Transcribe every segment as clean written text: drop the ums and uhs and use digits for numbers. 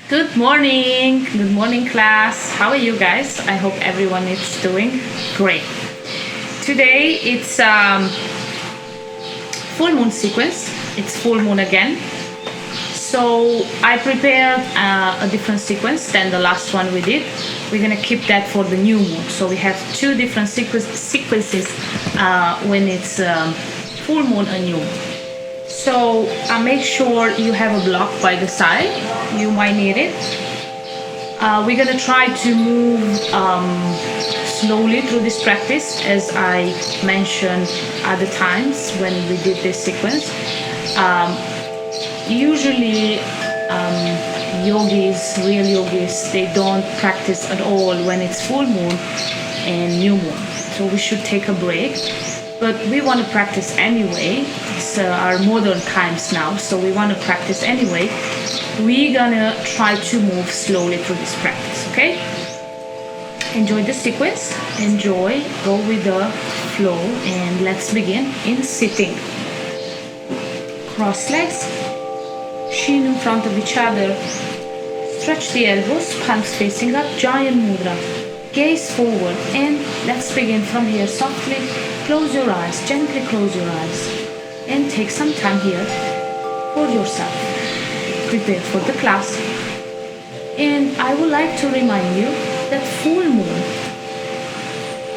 Good morning. Good morning, class. How are you guys? I hope everyone is doing great. Today it's full moon sequence. It's full moon again. So I prepared a different sequence than the last one we did. We're gonna keep that for the new moon. So we have two different sequences when it's full moon and new moon. So make sure you have a block by the side. You might need it. We're gonna try to move slowly through this practice, as I mentioned other times when we did this sequence. Usually real yogis, they don't practice at all when it's full moon and new moon. So we should take a break. But we want to practice anyway. It's our modern times now, so we want to practice anyway. We're gonna try to move slowly through this practice, okay? Enjoy the sequence, enjoy, go with the flow, and let's begin in sitting. Cross legs, shin in front of each other. Stretch the elbows, palms facing up, giant mudra. Gaze forward, and let's begin from here softly. Close your eyes, gently close your eyes, and take some time here for yourself. Prepare for the class. And I would like to remind you that full moon,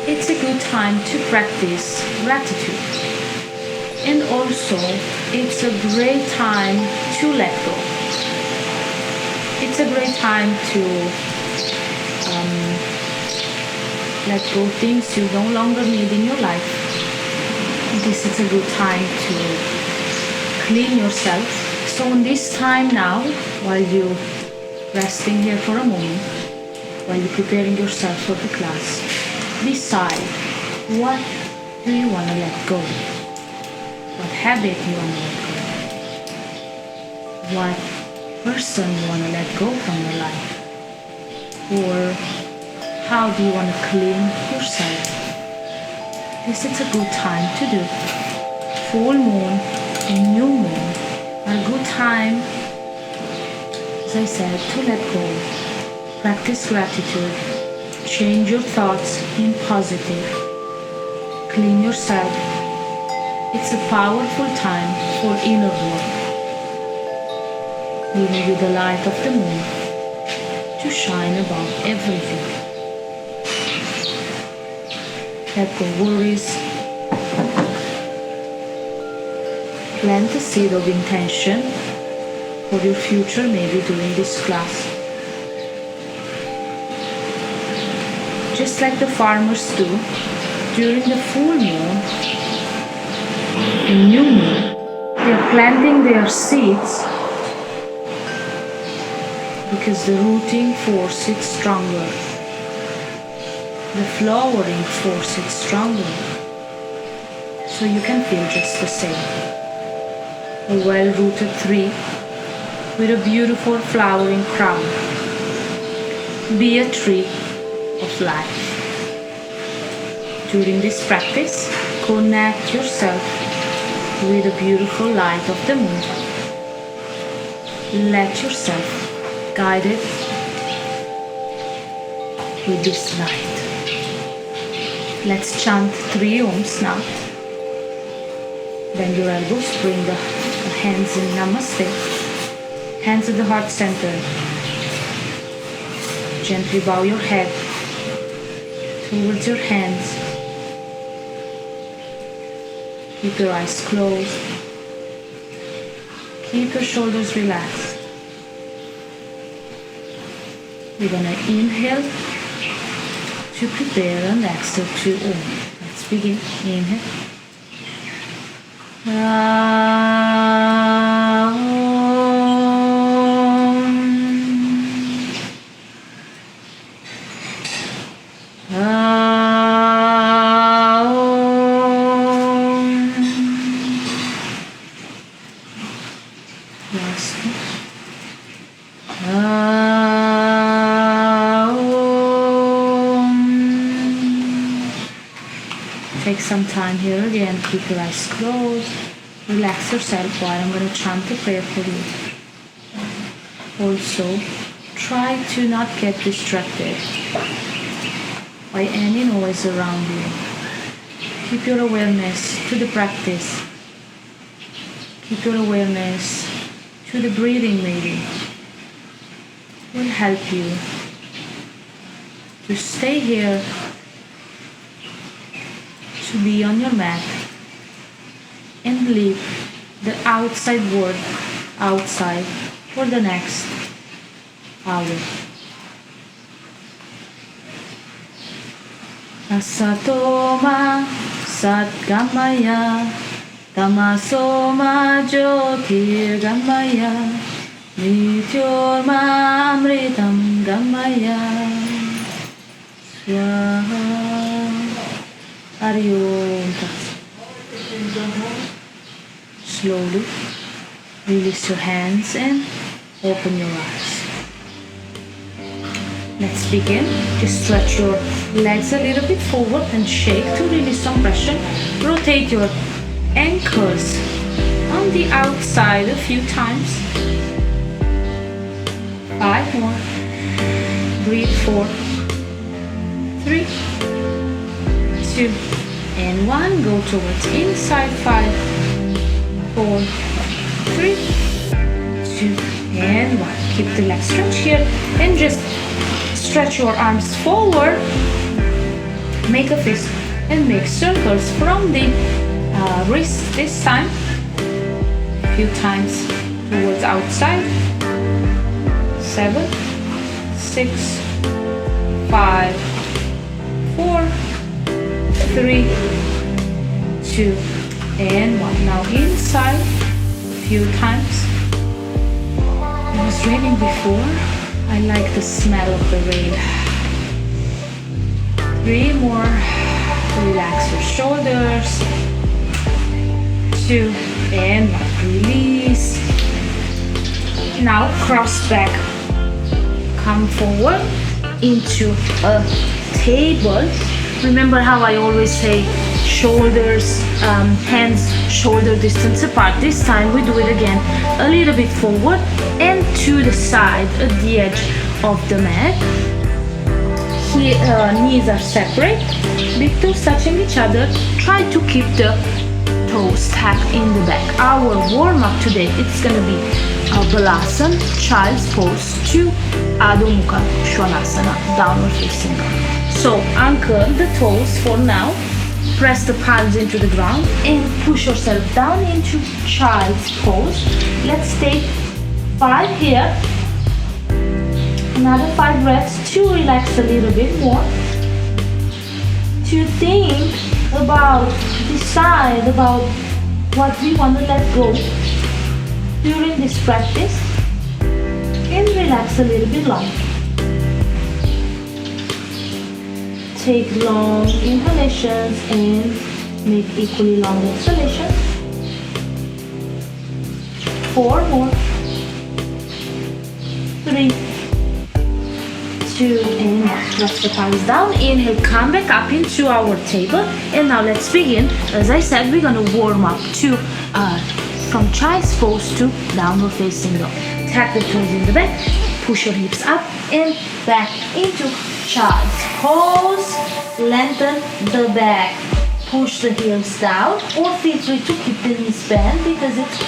it's a good time to practice gratitude. And also, it's a great time to let go. It's a great time to let go things you no longer need in your life. This is a good time to clean yourself. So in this time now, while you're resting here for a moment, while you're preparing yourself for the class, decide, what do you want to let go? What habit you want to let go? What person you want to let go from your life? Or how do you want to clean yourself? This is a good time to do. Full moon and new moon are a good time, as I said, to let go. Practice gratitude. Change your thoughts in positive. Clean yourself. It's a powerful time for inner work. Living with the light of the moon to shine above everything. Let go worries. Plant the seed of intention for your future, maybe during this class. Just like the farmers do during the full moon and new moon, they are planting their seeds because the rooting force is stronger. The flowering force is stronger. So you can feel just the same. A well-rooted tree with a beautiful flowering crown. Be a tree of life. During this practice, connect yourself with the beautiful light of the moon. Let yourself guide it with this light. Let's chant 3 Oms now. Bend your elbows, bring the hands in Namaste. Hands at the heart center. Gently bow your head towards your hands. Keep your eyes closed. Keep your shoulders relaxed. We're gonna inhale to prepare and exhale to Om. Let's begin. Inhale. Last one. Take some time here again, keep your eyes closed, relax yourself while I'm going to chant a prayer for you. Also, Try to not get distracted by any noise around you. Keep your awareness to the practice. Keep your awareness to the breathing maybe. Will help you to stay here, to be on your mat and leave the outside world outside for the next hour. Asatoma Satgamaya Tamasoma Jyotirgamaya Mrityorma Amritam Gamaya Swaha. Hari Om. Slowly release your hands and open your eyes. Let's begin. Just stretch your legs a little bit forward and shake to release some pressure. Rotate your ankles on the outside a few times. 5 more. Breathe. 4, 3, 2, and 1. Go towards inside. 5, 4, 3, 2, and 1. Keep the legs stretched here and just stretch your arms forward. Make a fist and make circles from the wrist this time. A few times towards outside. 7, 6, 5, 4, 3, 2, and 1. Now inside a few times. It was raining before. I like the smell of the rain. 3 more. Relax your shoulders. 2 and 1. Release. Now cross back. Come forward into a table. Remember how I always say shoulders, hands shoulder distance apart. This time we do it again a little bit forward and to the side at the edge of the mat. Here, knees are separate, big toes touching each other. Try to keep the toes stacked in the back. Our warm-up today, it's gonna be a Balasana, Child's Pose to Adho Mukha Svanasana, downward facing dog. So anchor the toes for now. Press the palms into the ground and push yourself down into Child's Pose. Let's take 5 here. Another 5 breaths to relax a little bit more. To think about, decide about what we want to let go during this practice and relax a little bit longer. Take long inhalations and make equally long exhalations. 4 more. 3, 2, and 1. Press the palms down. Inhale, come back up into our table. And now let's begin. As I said, we're going to warm up to from Child's Pose to Downward Facing Dog. Tap the toes in the back. Push your hips up and back into Child's Pose. Lengthen the back. Push the heels down, or feel free to keep the knees bent because it's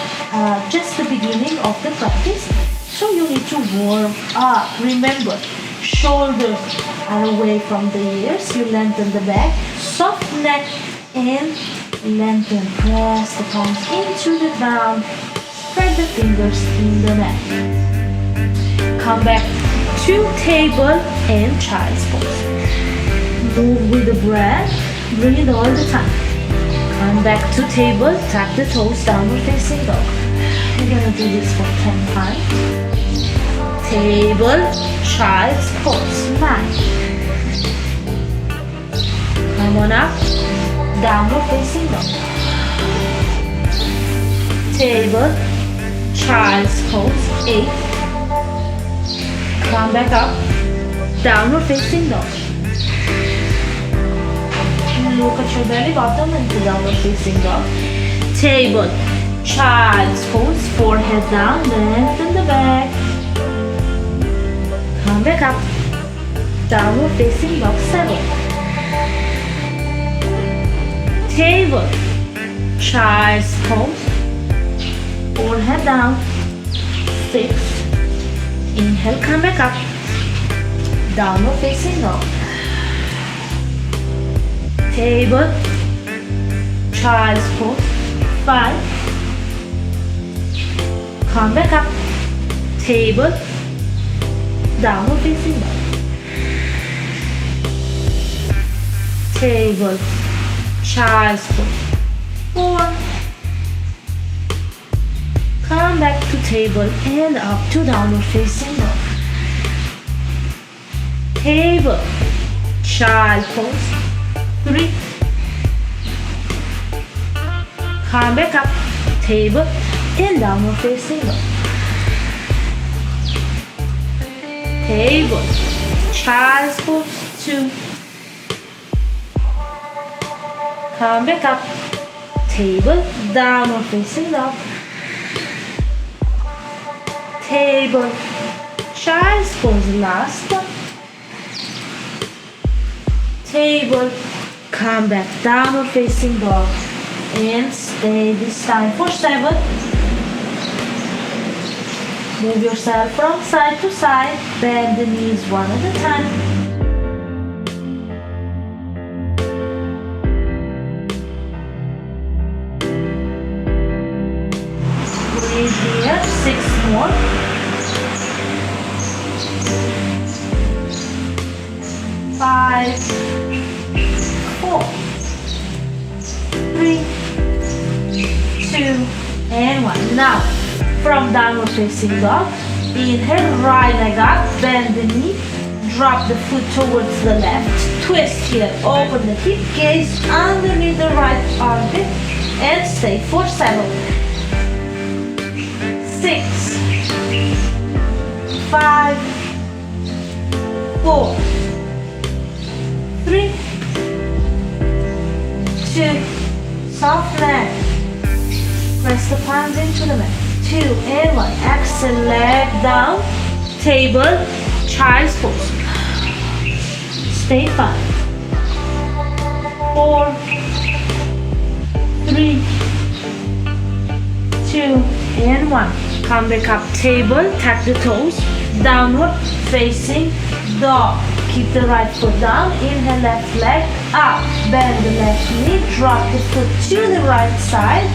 just the beginning of the practice. So you need to warm up. Remember, shoulders are away from the ears. You lengthen the back, soft neck, and lengthen. Press the palms into the ground. Spread the fingers in the mat. Come back to table and Child's Pose. Move with the breath. Breathe all the time. Come back to table. Tap the toes. Downward Facing Dog. We're gonna do this for 10 times. Table, Child's Pose. 9. Come on up. Downward Facing Dog. Table, Child's Pose. 8. Come back up. Downward Facing Dog. Look at your belly button into Downward Facing Dog. Table, Child's Pose. Forehead down. Lengthen the back. back up. Downward facing dog 7. Table. Child's pose. Forehead down. 6. Inhale, come back up. Downward facing dog. Table. Child's pose. 5. Come back up. Table. Downward facing dog. Table. Child's pose. 4. Come back to table and up to downward facing dog. Table. Child pose. 3. Come back up. Table and downward facing dog. Table. Child's pose. 2. Come back up. Table. Downward facing dog. Table. Child's pose. Last one. Table. Come back. Downward facing dog. And stay this time for 7. Move yourself from side to side. Bend the knees one at a time. Breathe here. 6 more. 5, 4, 3, 2, and 1. Now, from downward facing dog, inhale, right leg up, bend the knee, drop the foot towards the left, twist here, open the hip, gaze underneath the right armpit, and stay for 7, 6, 5, 4, 3, 2, soft neck. Press the palms into the mat. 2 and 1. Exhale, leg down. Table, child's pose. Stay 5, 4, 3, 2 and 1. Come back up. Table, tap the toes. Downward facing dog. Keep the right foot down. Inhale, left leg up. Bend the left knee. Drop the foot to the right side.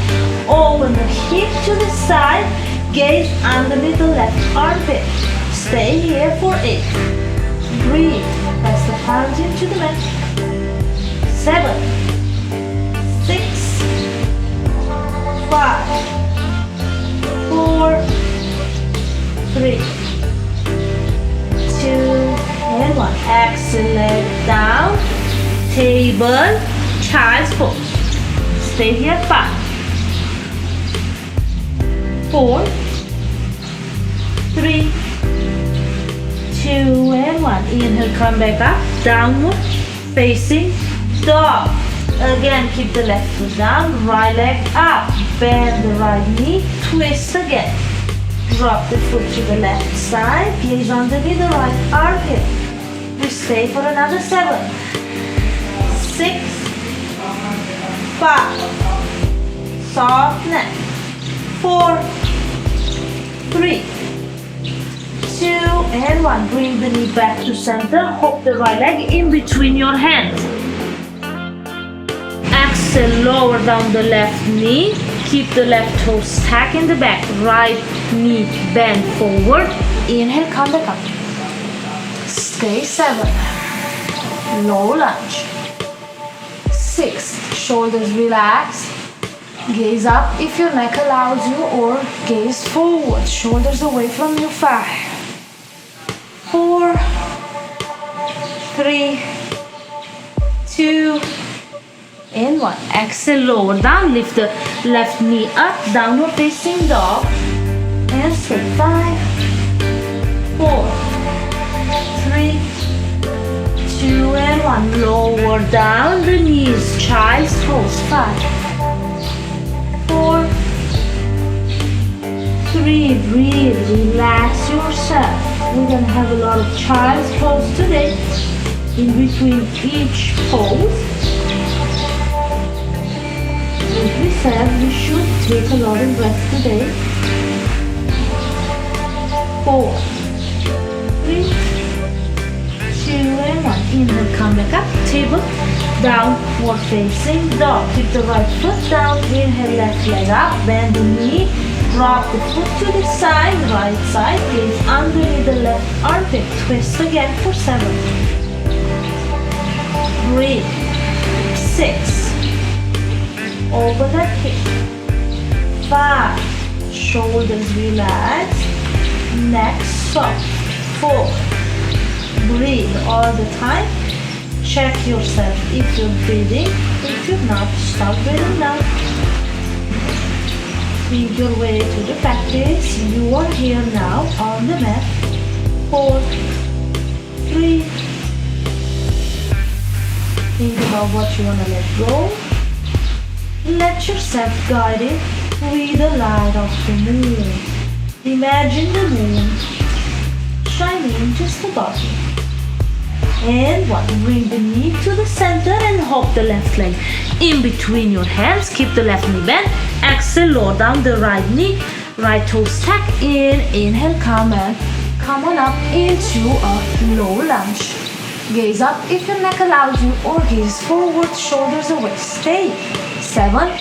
Open the hip to the side. Gaze underneath the left armpit. Stay here for 8. Breathe. Press the palms into the mat. 7, 6, 5, 4, 3, 2, and 1. Exhale, leg down. Table, child's pose. Stay here. 5, 4, 3, 2, and 1. Inhale, come back up. Downward facing dog. Again, keep the left foot down. Right leg up. Bend the right knee. Twist again. Drop the foot to the left side. Gaze underneath the right armpit. We stay for another 7, 6, 5. Soft neck. 4, 3, 2, and 1. Bring the knee back to center. Hook the right leg in between your hands. Exhale, lower down the left knee. Keep the left toe stacked in the back. Right knee bend forward. Inhale, come back up. Stay 7. Low lunge. 6. Shoulders relax. Gaze up if your neck allows you, or gaze forward. Shoulders away from you. 5, 4, 3, 2, and 1. Exhale, lower down. Lift the left knee up. Downward facing dog. And stay. 5, 4, 3, 2, and 1. Lower down the knees. Child's pose. 5, 4, 3. Breathe. Relax yourself. We're gonna have a lot of child's pose today. In between each pose, as we said, we should take a lot of rest today. 4, 3, 2, and 1. Inhale, come back up. Table, downward facing dog. Keep the right foot down. Inhale, left leg up. Bend the knee. Drop the foot to the side. Right side. Gaze underneath the left armpit. Twist again for 7. Breathe. 6. Open that hip. 5. Shoulders relaxed. Neck soft. 4. Breathe all the time. Check yourself if you're breathing. If you're not, stop breathing now. Feed your way to the practice. You are here now on the mat. 4, 3. Think about what you want to let go. Let yourself guide it with the light of the moon. Imagine the moon shining just above you. And 1. Bring the knee to the center and hop the left leg in between your hands. Keep the left knee bent. Exhale, lower down the right knee. Right toes stack in. Inhale, come on up into a low lunge. Gaze up if your neck allows you, or gaze forward, shoulders away. Stay. 7,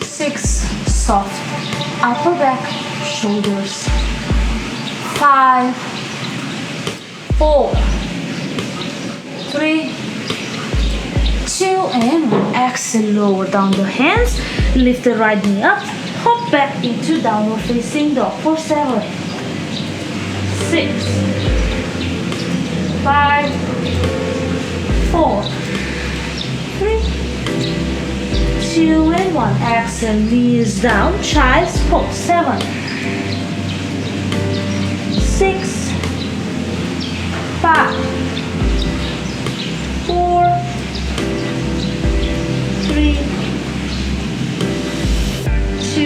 6, soft upper back, shoulders. 5, 4, 3, 2, and 1. Exhale, lower down the hands. Lift the right knee up. Hop back into downward facing dog for 7, 6, 5, 4, 3, 2, and 1. Exhale, knees down, child's pose. 7, 6, 5, 4, 3, 2.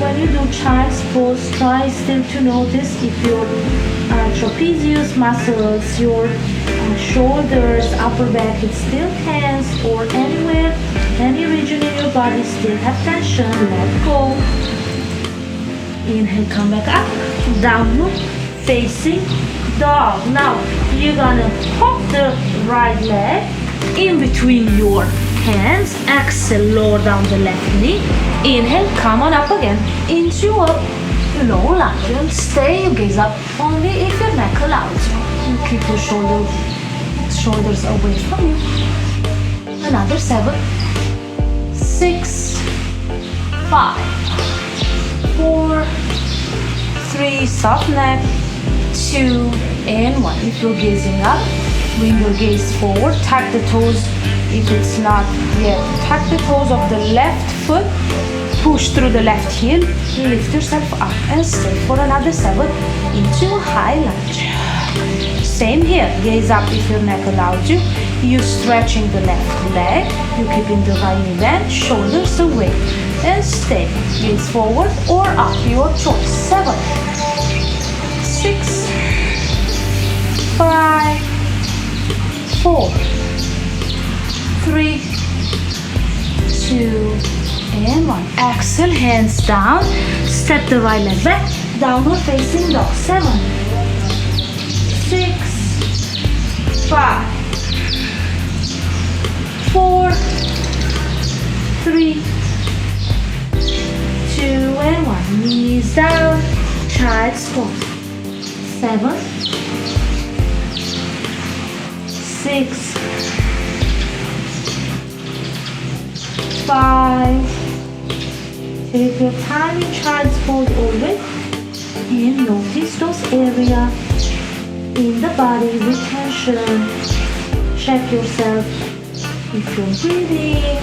When you do child's pose, try still to notice if your trapezius muscles, your shoulders, upper back, it's still tense, or anywhere, any region in your body still have tension. Let go. Inhale, come back up. Downward facing dog. Now you're gonna hop the right leg in between your hands. Exhale, lower down the left knee. Inhale, come on up again into a low lunge. And stay, you gaze up only if your neck allows you. You keep your shoulders away from you. Another 7, 6, 5, 4, 3, soft neck, 2, and 1. If you're gazing up, bring your gaze forward. Tuck the toes if it's not yet. Tuck the toes of the left foot. Push through the left heel. Lift yourself up and stay for another 7 into a high lunge. Same here. Gaze up if your neck allows you. You stretching the left leg. You keeping the right knee bent. Shoulders away. And stay. Gaze forward or up. Your choice. 7, 6, 5, 4, 3, 2, and 1. Exhale, hands down. Step the right leg back. Downward facing dog. 7, 6, 5, 4, 3, 2, and 1. Knees down. Child's pose. 7, 6, 5. Take your time in child's pose always, and notice those areas in the body with tension. Check yourself if you're breathing.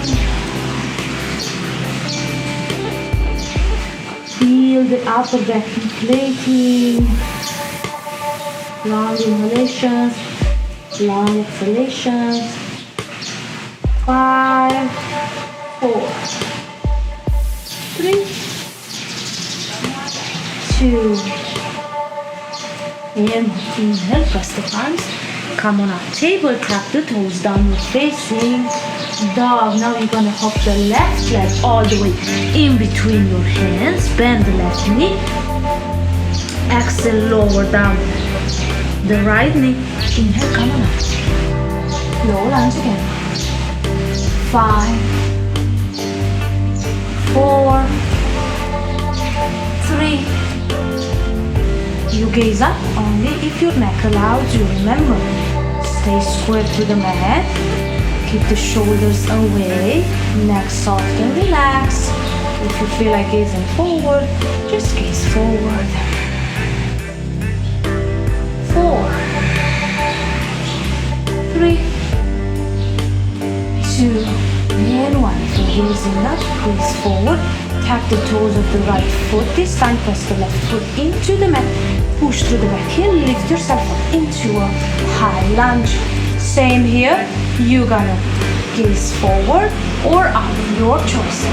Feel the upper back inflating. Long inhalations, long exhalations. 5, 4, 3, two, and inhale, press the palms. Come on up, table, tap the toes, downward facing dog. Now you're gonna hop the left leg all the way in between your hands, bend the left knee, exhale, lower down the right knee, inhale, come on up, low lunge again, 5, 4, 3, you gaze up only if your neck allows you. Remember, stay square to the mat. Keep the shoulders away. Neck soft and relaxed. If you feel like gazing forward, just gaze forward. 4, 3, 2, and 1. If you're gazing up, gaze forward. Tap the toes of the right foot. This time press the left foot into the mat. Push through the back heel. Lift yourself up into a high lunge. Same here. You're gonna gaze forward or up, your choice.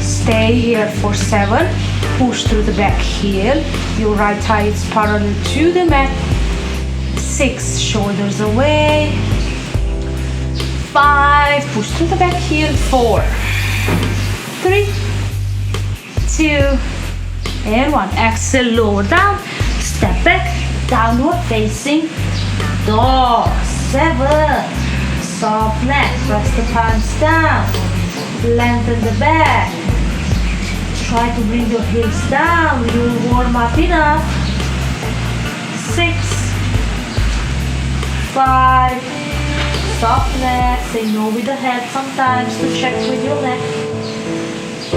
Stay here for 7. Push through the back heel. Your right thigh is parallel to the mat. 6, shoulders away. 5, push through the back heel. 4, 3, 2, and 1. Exhale, lower down. Step back, downward facing dog. 7, soft neck. Press the palms down. Lengthen the back. Try to bring your heels down. You'll warm up enough. 6, 5, soft neck. Say no with the head sometimes to check with your neck.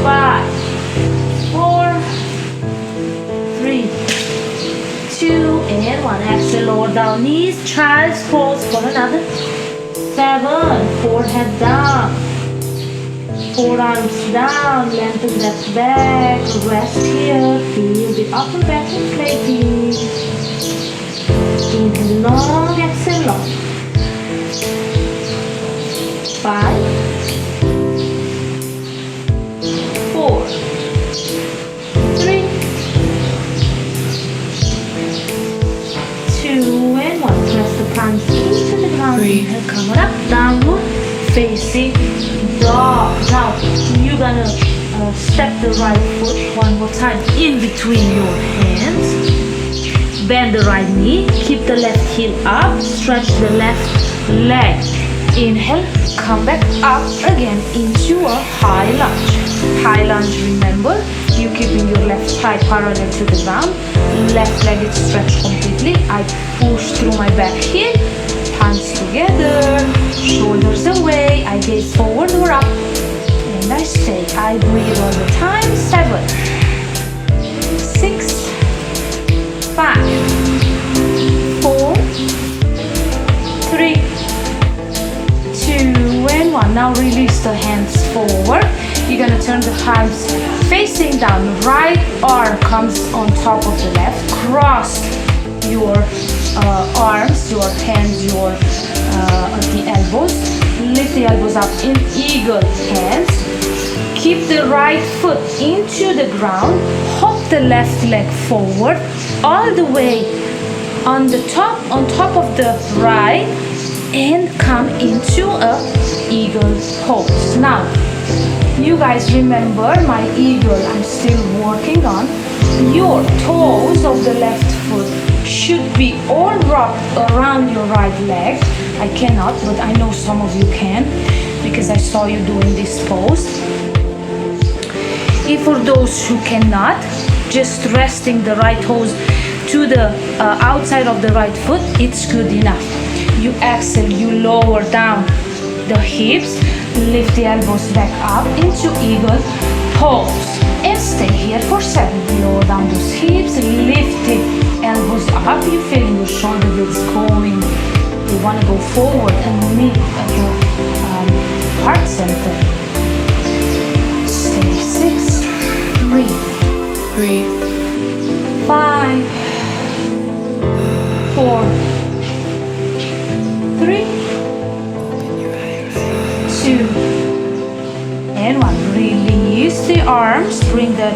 5, 4, 3, 2, and 1. Exhale, lower down knees. Child's pose for another. 7, forehead down. Forearms down. Lengthen that back. Rest here. Feel the upper back inflating. Inhale long, exhale long. 5, 4, 3, 2, and 1. Press the palms into the ground. Inhale, come on up, downward facing dog. Now you're gonna step the right foot one more time in between your hands. Bend the right knee, keep the left heel up, stretch the left leg. Inhale, come back up again into a high lunge. High lunge, remember, you keeping your left thigh parallel to the ground. Left leg is stretched completely. I push through my back heel, hands together, shoulders away. I gaze forward or up, and I stay. I breathe all the time. 7, 6, 5, 4, 3, 2, and 1. Now release the hands forward. You're gonna turn the palms facing down. Right arm comes on top of the left. Cross your arms, your hands, your the elbows. Lift the elbows up in eagle hands. Keep the right foot into the ground. Hop the left leg forward all the way on top of the right, and come into a eagle pose. Now, you guys remember my eagle I'm still working on. Your toes of the left foot should be all wrapped around your right leg. I cannot, but I know some of you can because I saw you doing this pose. If for those who cannot, just resting the right toes to the outside of the right foot, it's good enough. You exhale, you lower down the hips, lift the elbows back up into eagle pose, and stay here for 7. Lower down those hips, lift the elbows up. You feeling your shoulder blades going. You want to go forward and meet at your heart center. Stay. 6, 3, 5, 4, 3, and one. Release the arms, bring the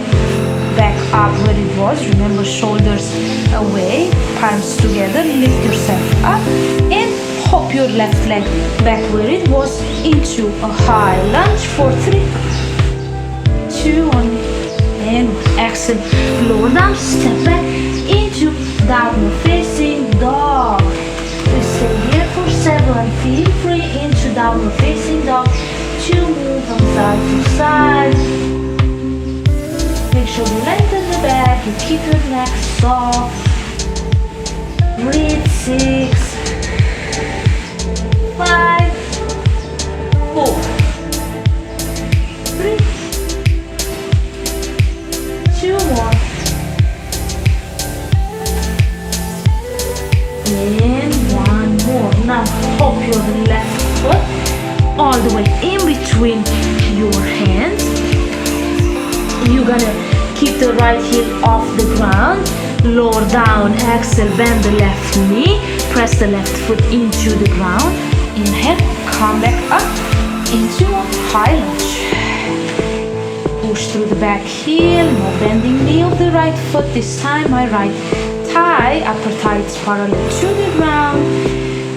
back up where it was. Remember, shoulders away, palms together, lift yourself up and hop your left leg back where it was into a high lunge for 3, 2, 1, and exhale, lower down, step back into downward facing dog. We stay here for 7. Feel free into downward facing dog to move from side to side. Make sure you lengthen the back, you keep your neck soft. Breathe. 6, 5, 4, 3, 2 more. And 1 more. Now hop your left foot all the way in between your hands. You're gonna keep the right heel off the ground. Lower down, exhale, bend the left knee. Press the left foot into the ground. Inhale, come back up into a high lunge. Push through the back heel, no bending knee of the right foot. This time my right thigh, upper thigh is parallel to the ground.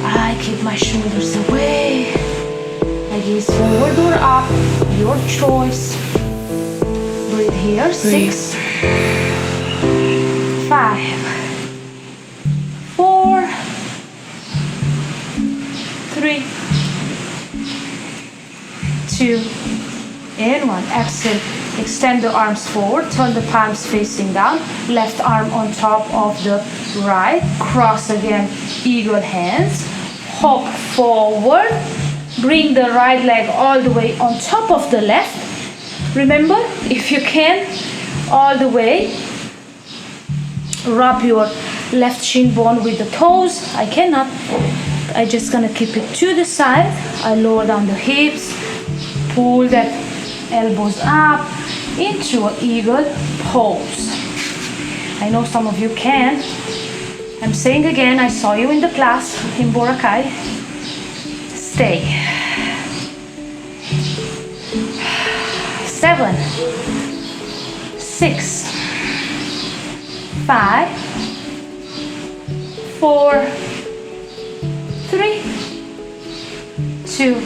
I keep my shoulders away. I gaze forward or up, your choice. Breathe here. 6, 5, 4, 3, 2, and 1. Exhale. Extend the arms forward. Turn the palms facing down. Left arm on top of the right. Cross again. Eagle hands. Hop forward. Bring the right leg all the way on top of the left. Remember, if you can, all the way, rub your left shin bone with the toes. I cannot. I just gonna keep it to the side. I lower down the hips, pull that elbows up into an eagle pose. I know some of you can. I'm saying again, I saw you in the class in Boracay. Stay. 7, 6, 5, 4, 3, 2,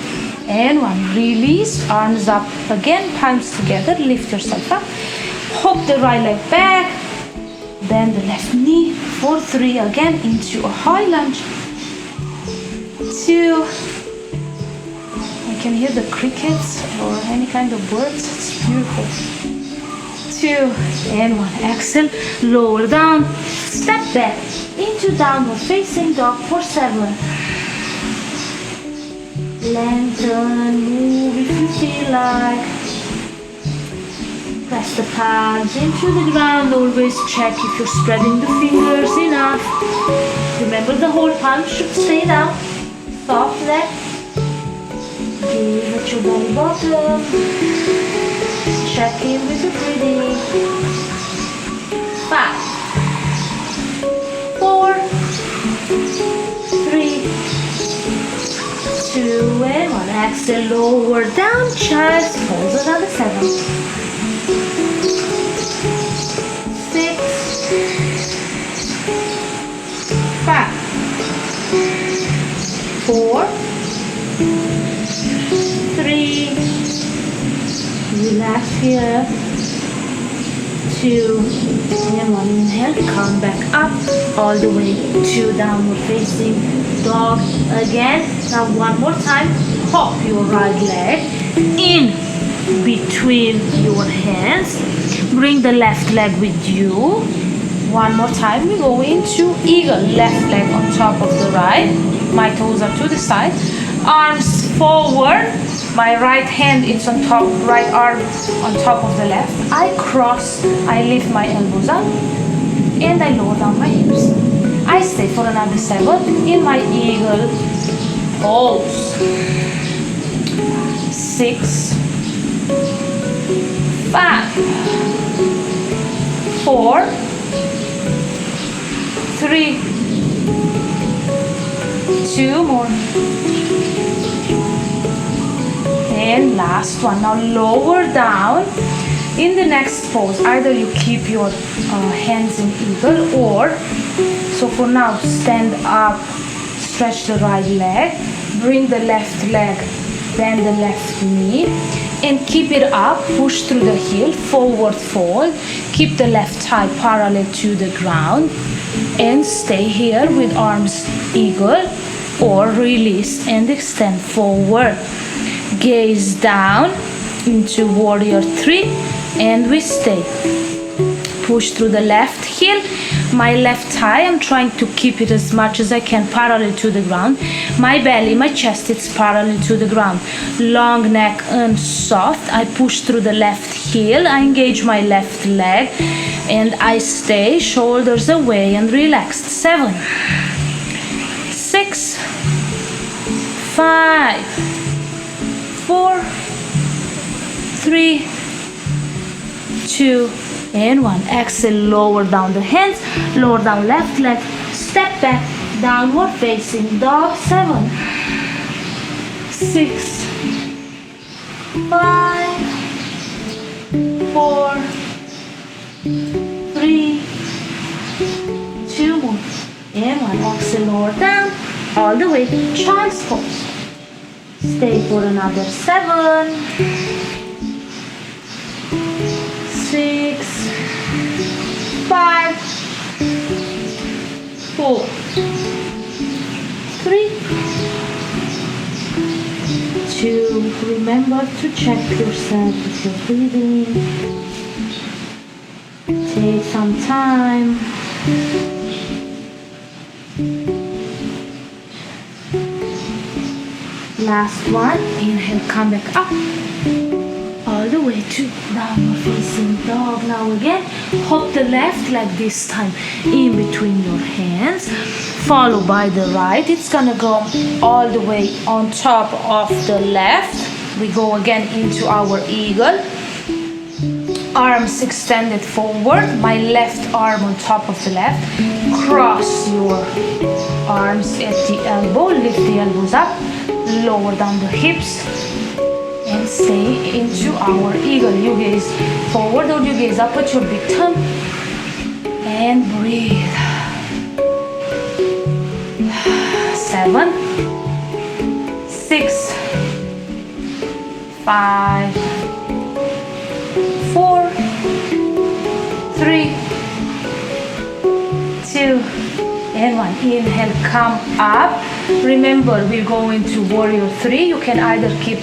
and 1. Release, arms up again, palms together, lift yourself up. Hop the right leg back, bend the left knee for 3, again into a high lunge. 2, I can hear the crickets or any kind of birds. It's beautiful. 2, and 1. Exhale, lower down, step back into downward facing dog for 7. Lengthen, move if you feel like. Press the palms into the ground. Always check if you're spreading the fingers enough. Remember, the whole palm should stay down. Soft neck. Give at your belly bottom. Check in with your breathing. 5, 4, 3, 2, and 1. Exhale, lower down, chest pose, another 7, 6, 5, 4, 3, relax here, 2, and 1. Inhale, come back up all the way to downward facing dog again. Now one more time, hop your right leg in between your hands. Bring the left leg with you. One more time, we go into eagle. Left leg on top of the right. My toes are to the side. Arms forward. My right hand is on top, right arm on top of the left. I cross, I lift my elbows up, and I lower down my hips. I stay for another 7 in my eagle pose. 6, 5, 4, 3, 2 more. And last one. Now lower down. In the next pose, either you keep your hands in eagle, or so for now, stand up, stretch the right leg, bring the left leg, bend the left knee, and keep it up, push through the heel, forward fold, keep the left thigh parallel to the ground, and stay here with arms eagle, or release and extend forward. Gaze down into warrior 3, and we stay. Push through the left heel. My left thigh, I'm trying to keep it as much as I can parallel to the ground. My belly, my chest, it's parallel to the ground. Long neck and soft. I push through the left heel. I engage my left leg, and I stay, shoulders away and relaxed. 7, 6, 5, 4, 3, 2, and 1. Exhale, lower down the hands, lower down left leg, step back, downward facing dog. 7, 6, 5, 4, 3, 2, 1, and 1. Exhale, lower down, all the way, child's pose. Stay for another 7, 6, 5, 4, 3, 2. Remember to check yourself if you're breathing. Take some time. Last one. Inhale, come back up. All the way to downward facing dog. Now again, hop the left leg this time in between your hands, followed by the right. It's gonna go all the way on top of the left. We go again into our eagle. Arms extended forward. My left arm on top of the left. Cross your arms at the elbow. Lift the elbows up. Lower down the hips. And stay into our eagle. You gaze forward or you gaze up at your big toe. And breathe. 7, 6, 5, 4, 3, 2, and 1. Inhale, come up. Remember, we're going to warrior 3. You can either keep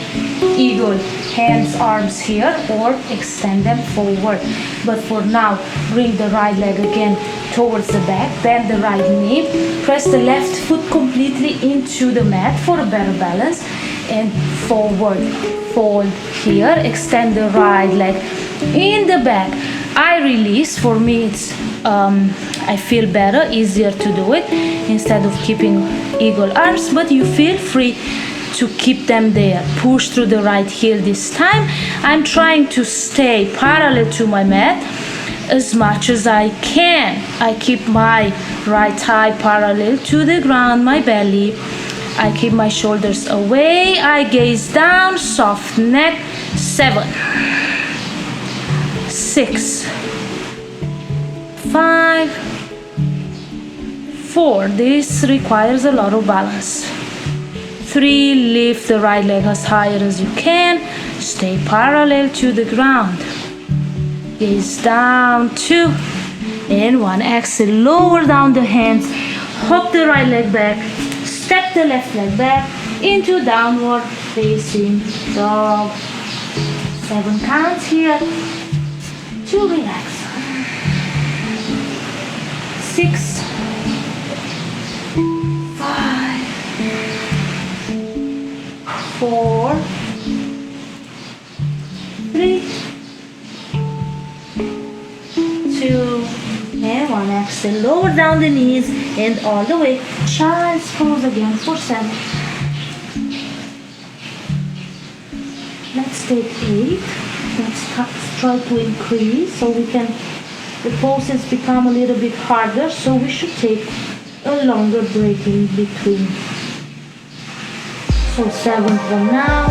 eagle, hands, arms here, or extend them forward. But for now, bring the right leg again towards the back, bend the right knee, press the left foot completely into the mat for a better balance, and forward fold here. Extend the right leg in the back. I release. For me, it's I feel better, easier to do it instead of keeping eagle arms, but you feel free to keep them there. Push through the right heel this time. I'm trying to stay parallel to my mat as much as I can. I keep my right thigh parallel to the ground, my belly. I keep my shoulders away. I gaze down, soft neck. 7, 6, 5, 4. This requires a lot of balance. 3, lift the right leg as high as you can. Stay parallel to the ground. Gaze down. 2, and 1. Exhale, lower down the hands. Hop the right leg back. Step the left leg back into downward facing dog. 7 counts here. 2, relax. 6, 5, 4, 3, 2, and 1. Exhale, lower down the knees and all the way. Child's pose again for 7. Let's take 8. Let's try to increase so we can. The poses become a little bit harder, so we should take a longer break in between. So 7 for now.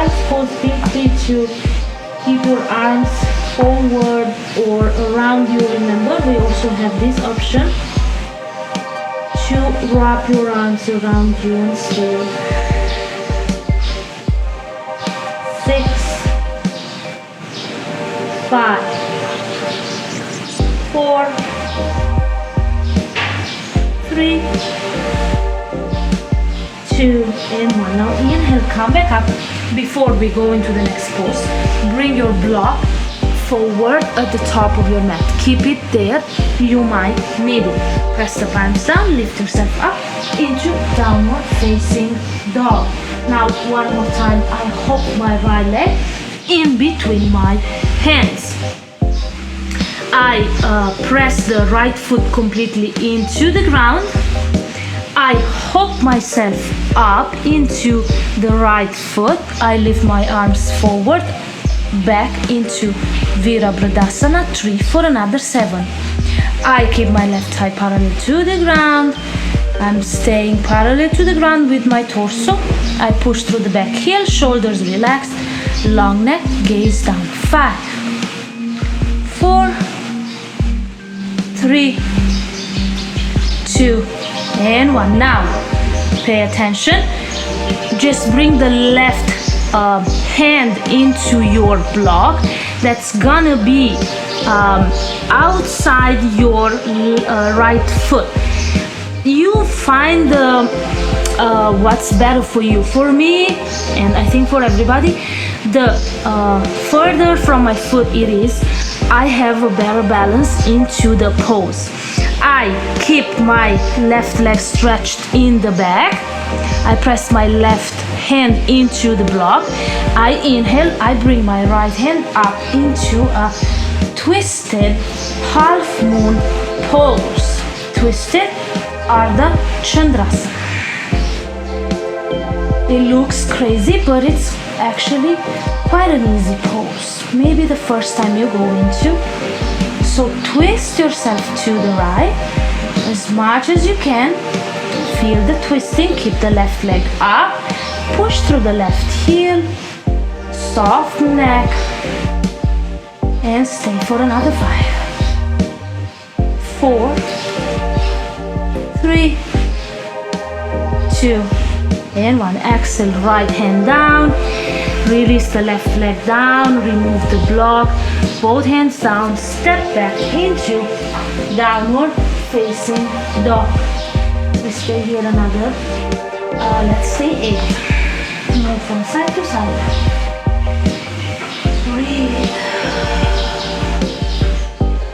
child's pose, feel free to keep your arms forward or around you. Remember, we also have this option to wrap your arms around you and stay. 6, 5, 4, 3, 2, and 1. Now inhale, come back up. Before we go into the next pose, bring your block forward at the top of your mat. Keep it there. You might need it. Press the palms down, lift yourself up into downward facing dog. Now one more time, I hook my right leg in between my hands. I press the right foot completely into the ground. I hook myself up into the right foot. I lift my arms forward, back into Virabhadasana 3 for another 7. I keep my left thigh parallel to the ground. I'm staying parallel to the ground with my torso. I push through the back heel, shoulders relaxed, long neck, gaze down. 5, 4, 3, 2, and 1. Now pay attention. Just bring the left hand into your block. That's gonna be outside your right foot. You find what's better for you. For me, and I think for everybody, the further from my foot it is, I have a better balance into the pose. I keep my left leg stretched in the back. I press my left hand into the block. I inhale, I bring my right hand up into a twisted half moon pose. Twisted Ardha Chandrasana. It looks crazy, but it's actually quite an easy pose. Maybe the first time you go into. So twist yourself to the right as much as you can. Feel the twisting. Keep the left leg up. Push through the left heel. Soft neck. And stay for another 5, 4, 3, 2, and 1. Exhale, right hand down. Release the left leg down. Remove the block. Both hands down. Step back into downward facing dog. We stay here another, let's say 8. Move from side to side. Breathe.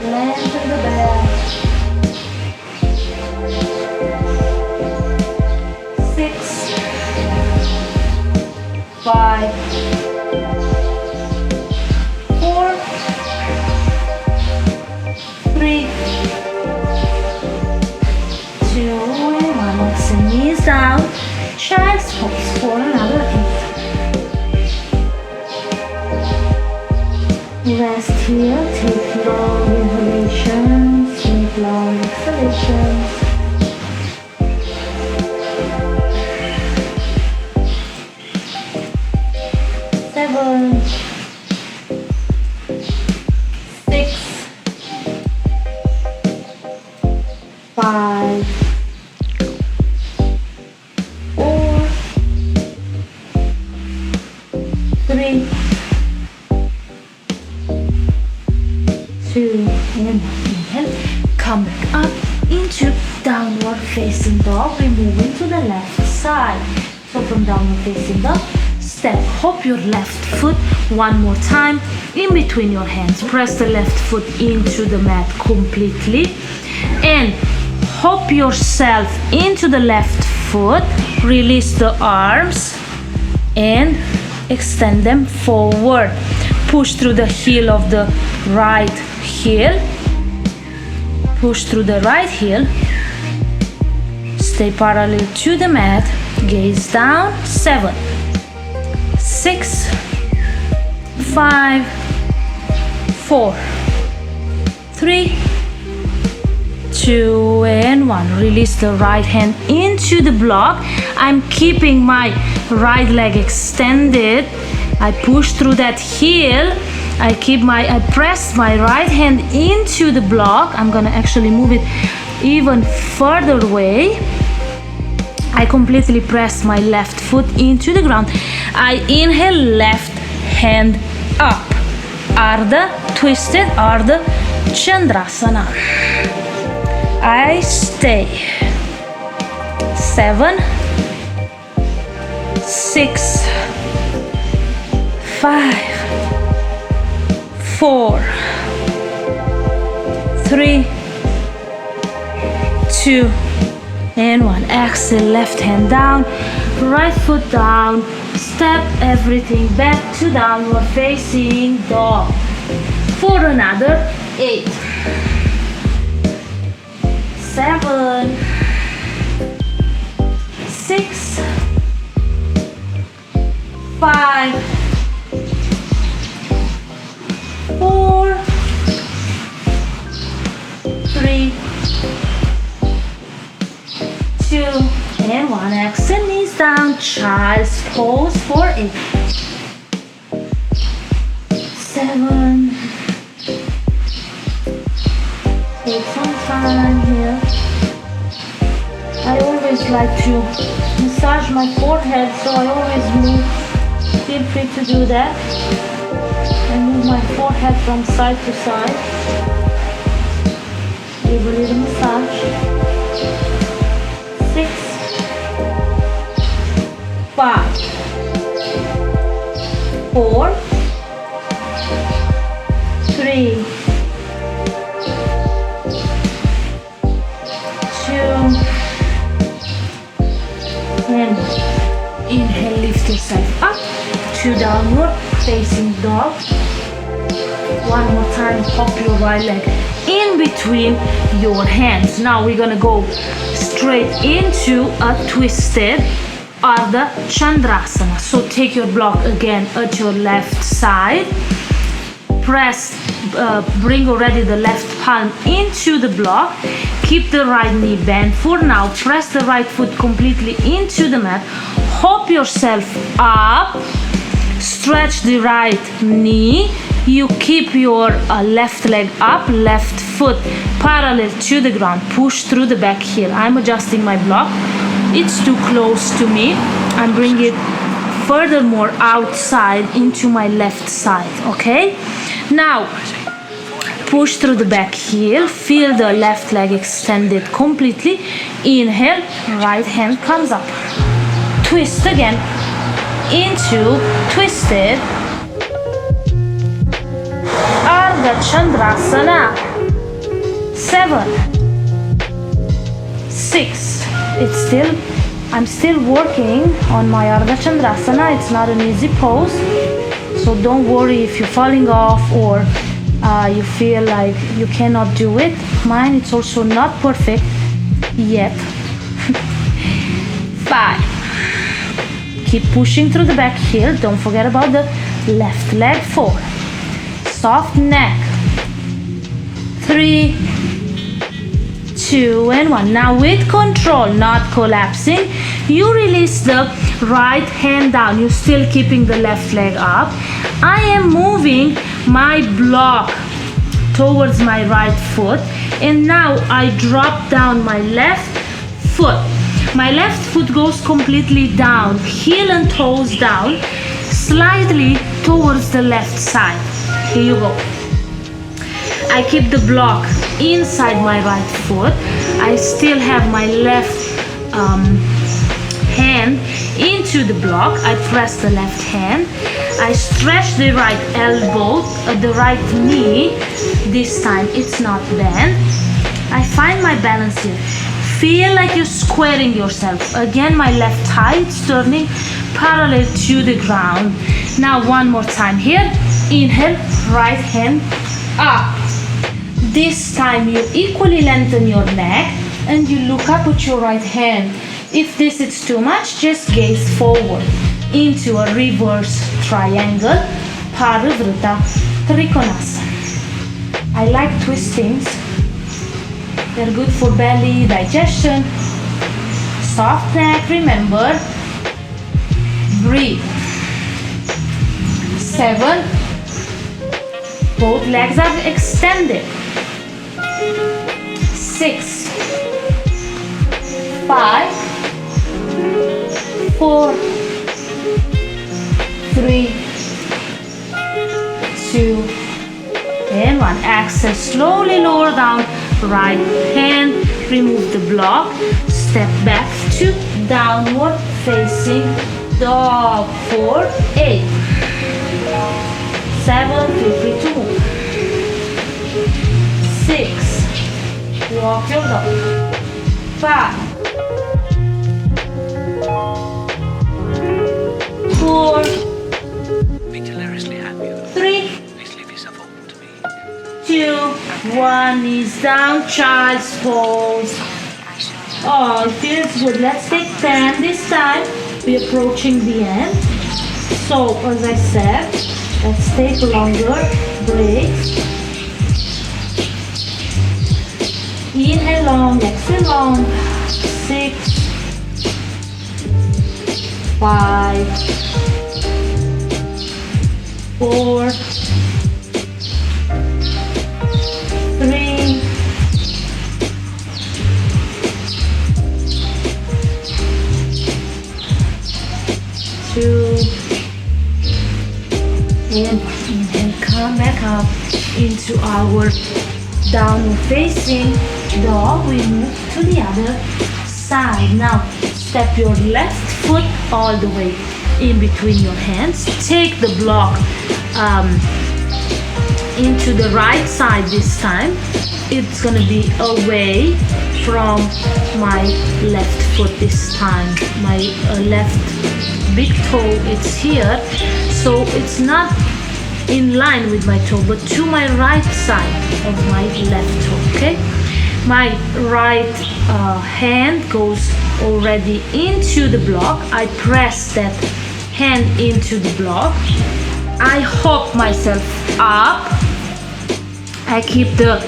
Lengthen the back. 6, 5, 4, 3, 2, and 1. Exhale, knees down. Child's pose for another 8. Rest here. Take long inhalations. Take long exhalations. 7, 6, 5, 4, 3, 2, and 1. Inhale. Come back up into downward facing dog. Removing to the left side. So from downward facing dog, step, hop your left foot one more time in between your hands. Press the left foot into the mat completely and hop yourself into the left foot. Release the arms and extend them forward. Push through the heel of the right heel. Push through the right heel. Stay parallel to the mat. Gaze down. 7, 6, 5, 4, 3, 2, and 1. Release the right hand into the block. I'm keeping my right leg extended I push through that heel. I press my right hand into the block. I'm gonna actually move it even further away. I completely press my left foot into the ground. I inhale, left hand up. Ardha twisted, Ardha Chandrasana. I stay. 7, 6, 5, 4, 3, 2, and 1. Exhale, left hand down, right foot down. Step everything back to downward facing dog for another 8, 7, 6, 5, 4, 3, 2, and 1. Exhale, knees down, child's pose for 8, 7, 8 some time here. I always like to massage my forehead, so I always move. Feel free to do that. I move my forehead from side to side. Give a little massage. 6, 5, 4, 3, 2, and inhale, lift yourself up to downward facing dog. One more time, hop your right leg in between your hands. Now we're gonna go straight into a twisted Ardha Chandrasana. So take your block again at your left side. Bring already the left palm into the block. Keep the right knee bent for now. Press the right foot completely into the mat. Hop yourself up. Stretch the right knee. You keep your left leg up, left foot parallel to the ground. Push through the back heel. I'm adjusting my block. It's too close to me. I'm bringing it furthermore outside into my left side, okay? Now, push through the back heel. Feel the left leg extended completely. Inhale, right hand comes up. Twist again into twisted Ardha Chandrasana. 7, 6. I'm still working on my Ardha Chandrasana. It's not an easy pose, so don't worry if you're falling off or you feel like you cannot do it. Mine, it's also not perfect yet. 5. Keep pushing through the back heel. Don't forget about the left leg. 4. Soft neck. 3, 2, and 1. Now with control, not collapsing, you release the right hand down. You're still keeping the left leg up. I am moving my block towards my right foot, and now I drop down my left foot. My left foot goes completely down, heel and toes down, slightly towards the left side. Here you go. I keep the block inside my right foot. I still have my left hand into the block. I press the left hand. I stretch the right elbow, the right knee. This time it's not bent. I find my balance here. Feel like you're squaring yourself. Again, my left thigh is turning parallel to the ground. Now one more time here. Inhale, right hand up. This time you equally lengthen your neck and you look up with your right hand. If this is too much, just gaze forward into a reverse triangle, Parivrtta Trikonasana. I like twistings. They're good for belly, digestion. Soft neck, remember. Breathe. 7. Both legs are extended. 6, 5, 4, 3, 2, and 1. Exhale, slowly lower down, right hand, remove the block, step back to downward facing dog for 8, 7, feel free to move, 6, walk your dog, 5, 4, 3, 2, 1, knees down, child's pose. Oh, it feels good. Let's take 10 this time. We're approaching the end. So, as I said, let's take longer breaks. Inhale long, exhale long. 6, 5, 4, 3, 2, and come back up into our downward facing dog. We move to the other side. Now step your left foot all the way in between your hands. Take the block into the right side this time. It's gonna be away from my left foot this time. My left big toe, it's here, so it's not in line with my toe, but to my right side of my left toe. Okay, my right hand goes already into the block. I press that hand into the block. I hop myself up. I keep the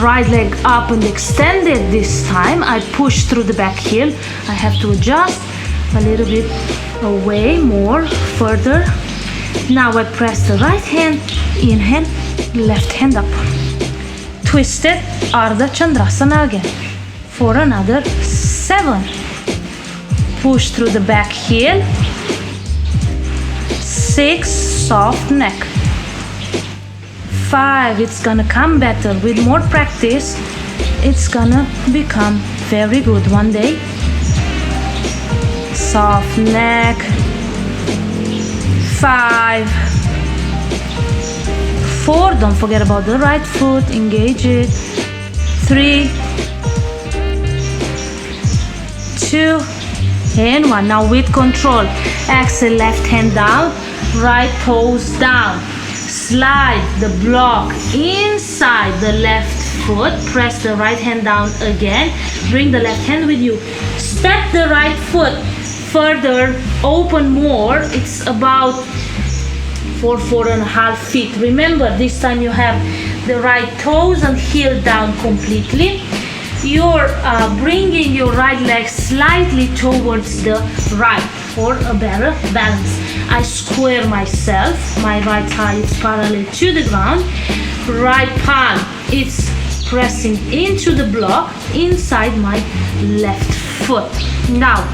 right leg up and extended this time. I push through the back heel. I have to adjust a little bit away, more, further. Now I press the right hand, inhale, left hand up. Twisted Ardha Chandrasana again for another 7. Push through the back heel. 6, soft neck. 5, it's gonna come better. With more practice, it's gonna become very good one day. Soft neck. 5, 4, don't forget about the right foot, engage it. 3, 2, and 1. Now with control, exhale, left hand down, right toes down. Slide the block inside the left foot, press the right hand down again, bring the left hand with you. Step the right foot further, open more. It's about 4.5 feet. Remember, this time you have the right toes and heel down completely. You're bringing your right leg slightly towards the right for a better balance. I square myself. My right thigh is parallel to the ground. Right palm is pressing into the block inside my left foot. Now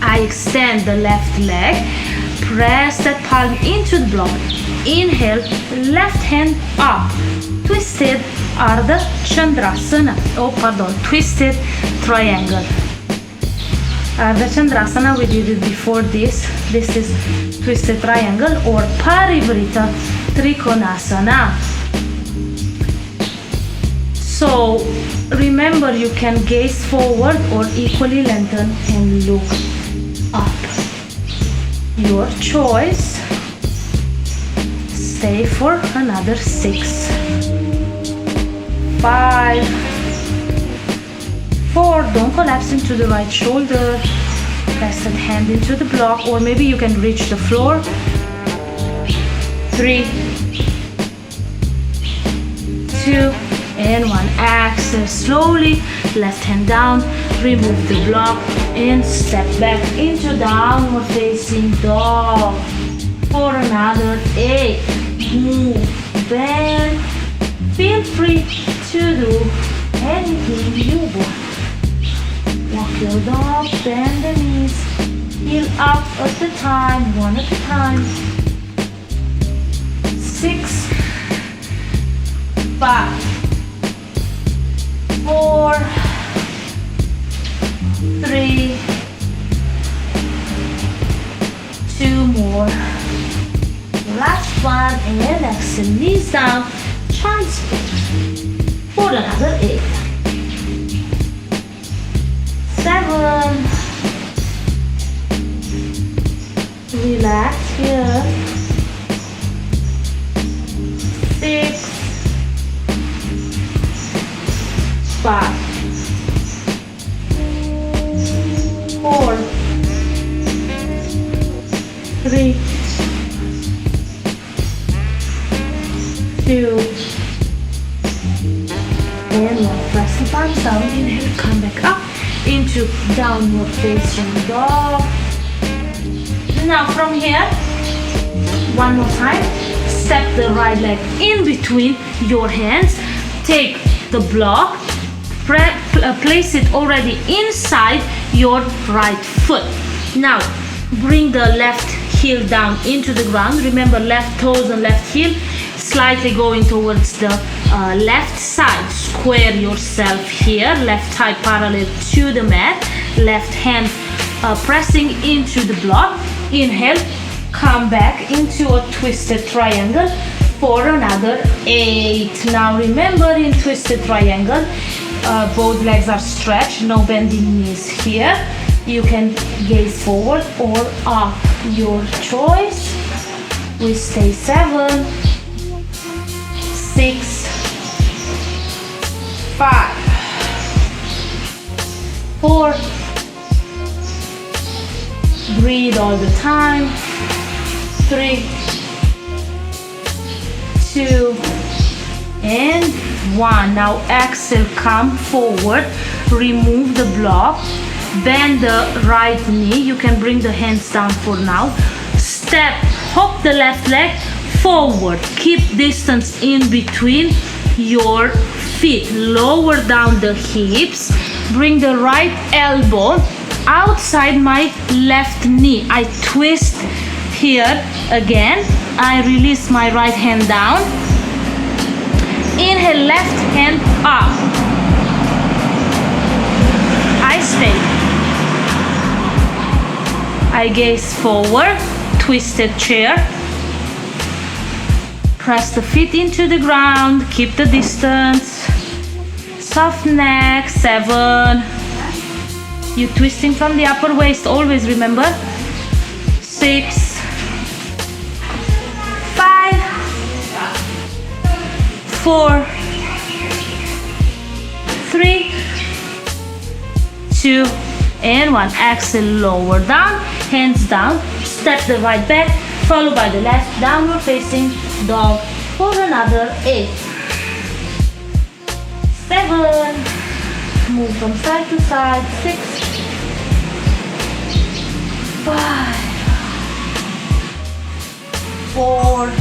I extend the left leg, press that palm into the block. Inhale, left hand up. Twisted Ardha Chandrasana. Twisted triangle. Ardha Chandrasana, we did it before this. This is twisted triangle or Parivrita Trikonasana. So remember, you can gaze forward or equally lengthen and look up. Your choice. Stay for another 6, 5, 4. Don't collapse into the right shoulder. Press that hand into the block, or maybe you can reach the floor. 3, 2, and 1. Exhale slowly, left hand down, remove the block and step back into downward facing dog. for another 8. Move, bend. Feel free to do anything you want. Walk your dog, bend the knees. Heel up at a time, one at a time. 6, 5, 4, 3, 2 more. Last one, and exhale, knees down, child's pose for another 8. 7. Relax here. 6, 5, 4, 3, 2, and 1. Press the palms down. Inhale, come back up into downward facing dog. Now from here, one more time, step the right leg in between your hands. Take the block, place it already inside your right foot. Now bring the left heel down into the ground. Remember, left toes and left heel slightly going towards the left side. Square yourself here, left thigh parallel to the mat, left hand pressing into the block. Inhale, come back into a twisted triangle for another 8. Now remember, in twisted triangle, both legs are stretched, no bending knees here. You can gaze forward or up, your choice. We stay 7, 6, 5, 4. Breathe all the time. 3, 2, and 1. Now exhale, come forward. Remove the block. Bend the right knee. You can bring the hands down for now. Step, hop the left leg forward. Keep distance in between your feet. Lower down the hips. Bring the right elbow outside my left knee. I twist here again. I release my right hand down. Inhale, left hand up. I stay. I gaze forward, twisted chair. Press the feet into the ground, keep the distance. Soft neck, 7. You're twisting from the upper waist, always remember. 6, 5, 4, 3, 2, and 1. Exhale, lower down, hands down. Step the right back, followed by the left, downward facing dog for another 8. 7. Move from side to side. 6, 5, 4,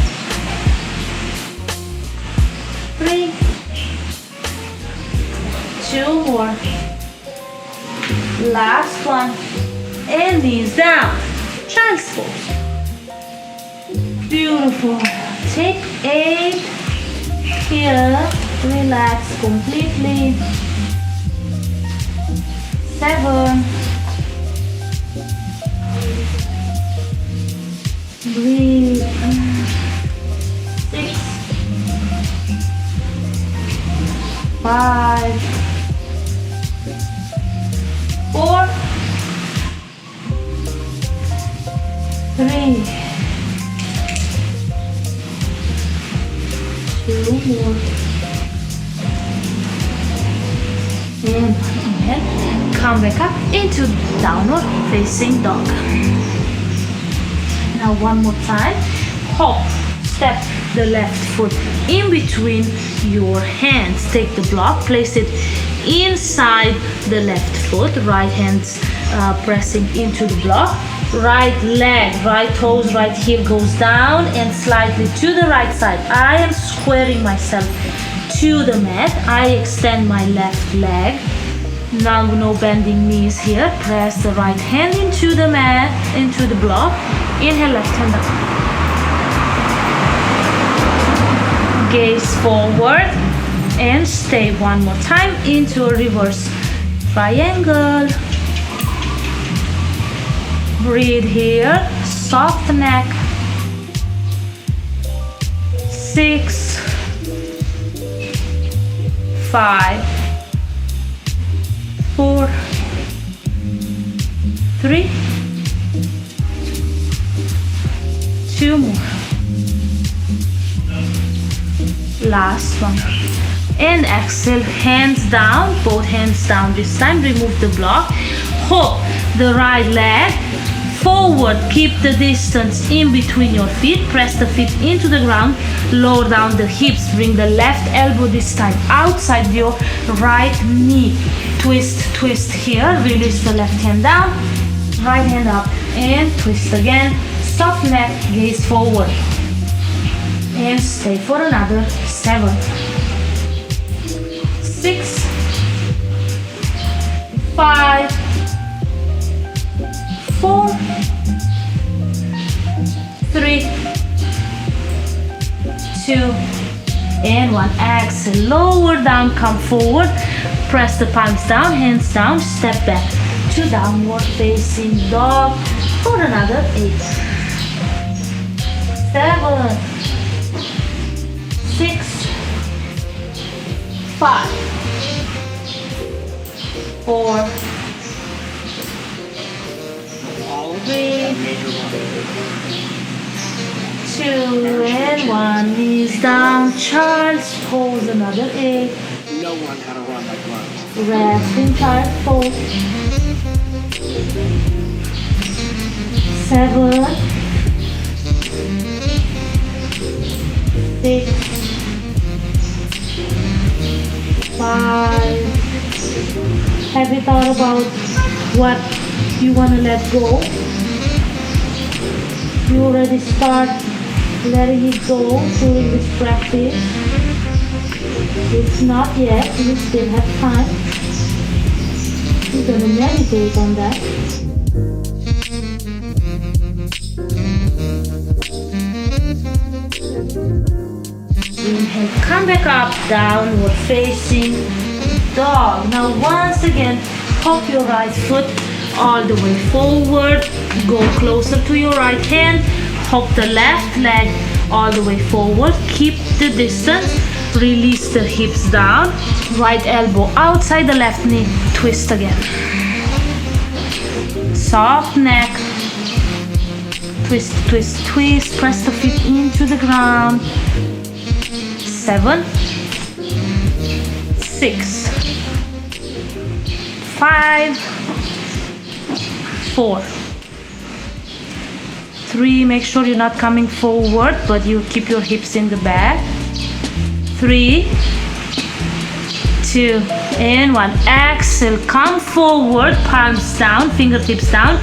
3, 2 more. Last one. And knees down. Child's pose. Beautiful. Take 8 here. Relax completely. 7. Breathe. 6, 5, 4, 3, 2 more. And inhale, come back up into downward facing dog. Now one more time. Hop, step the left foot in between your hands. Take the block, place it inside the left foot. Right hand pressing into the block. Right leg, right toes, right heel goes down and slightly to the right side. I am squaring myself to the mat. I extend my left leg. Now no bending knees here. Press the right hand into the mat, into the block. Inhale, left hand up. Gaze forward and stay one more time into a reverse triangle. Breathe here, soft neck. 6, 5, 4, 3, 2 more. Last one. And exhale, hands down, both hands down this time. Remove the block. Hook the right leg forward. Keep the distance in between your feet. Press the feet into the ground. Lower down the hips. Bring the left elbow this time outside your right knee. Twist, twist here. Release the left hand down. Right hand up and twist again. Soft neck, gaze forward. And stay for another 7, 6, 5, 4, 3, 2, and 1. Exhale, lower down, come forward. Press the palms down, hands down. Step back to downward facing dog for another 8, 7, 6, 5, 4, 3, 2, and 1. Knees down, child's pose, another 8. No one had a run like mine. Resting child pose. 7, 6, 5. Have you thought about what you want to let go? You already start letting it go during this practice. It's not yet, you still have time. You're going to meditate on that. Inhale, come back up, downward facing dog. Now once again, hop your right foot all the way forward. Go closer to your right hand. Hop the left leg all the way forward. Keep the distance. Release the hips down. Right elbow outside the left knee. Twist again. Soft neck. Twist, twist, twist. Press the feet into the ground. 7, 6, 5, 4, 3. Make sure you're not coming forward, but you keep your hips in the back. 3, 2, and 1. Exhale, come forward, palms down, fingertips down.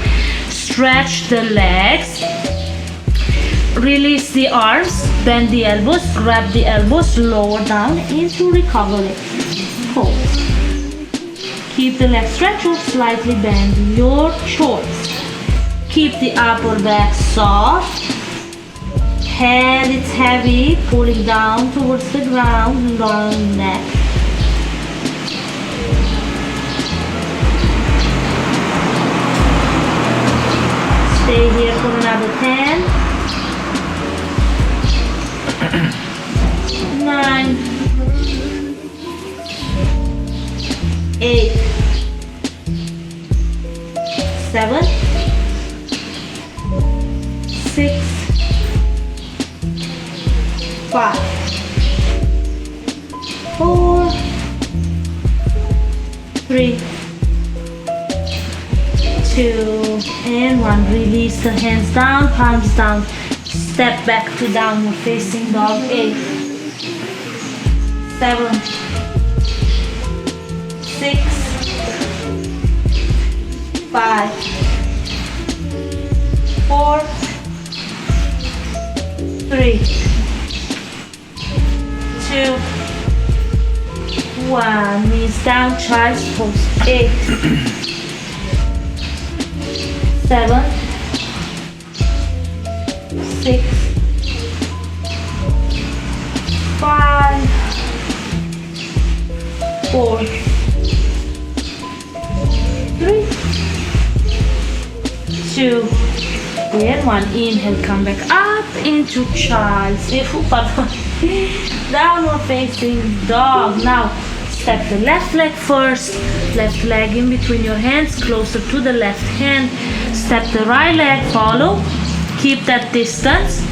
Stretch the legs. Release the arms, bend the elbows, grab the elbows, lower down into recovery. Pose. Keep the leg stretched or slightly bend, your choice. Keep the upper back soft. Head is heavy, pulling down towards the ground, long neck. Stay here for another 10. 9, 8, 7, 6, 5, 4, 3, 2, and 1. Release the hands down, palms down. Step back to downward facing dog. 8, 7, 6, 5, 4, 3, 2, 1. Knees down, child's pose. 8, 7, 6, 5, 4, 3, 2, and 1. Inhale, come back up into child's downward facing dog. Now step the left leg first, left leg in between your hands, closer to the left hand. Step the right leg, follow, keep that distance.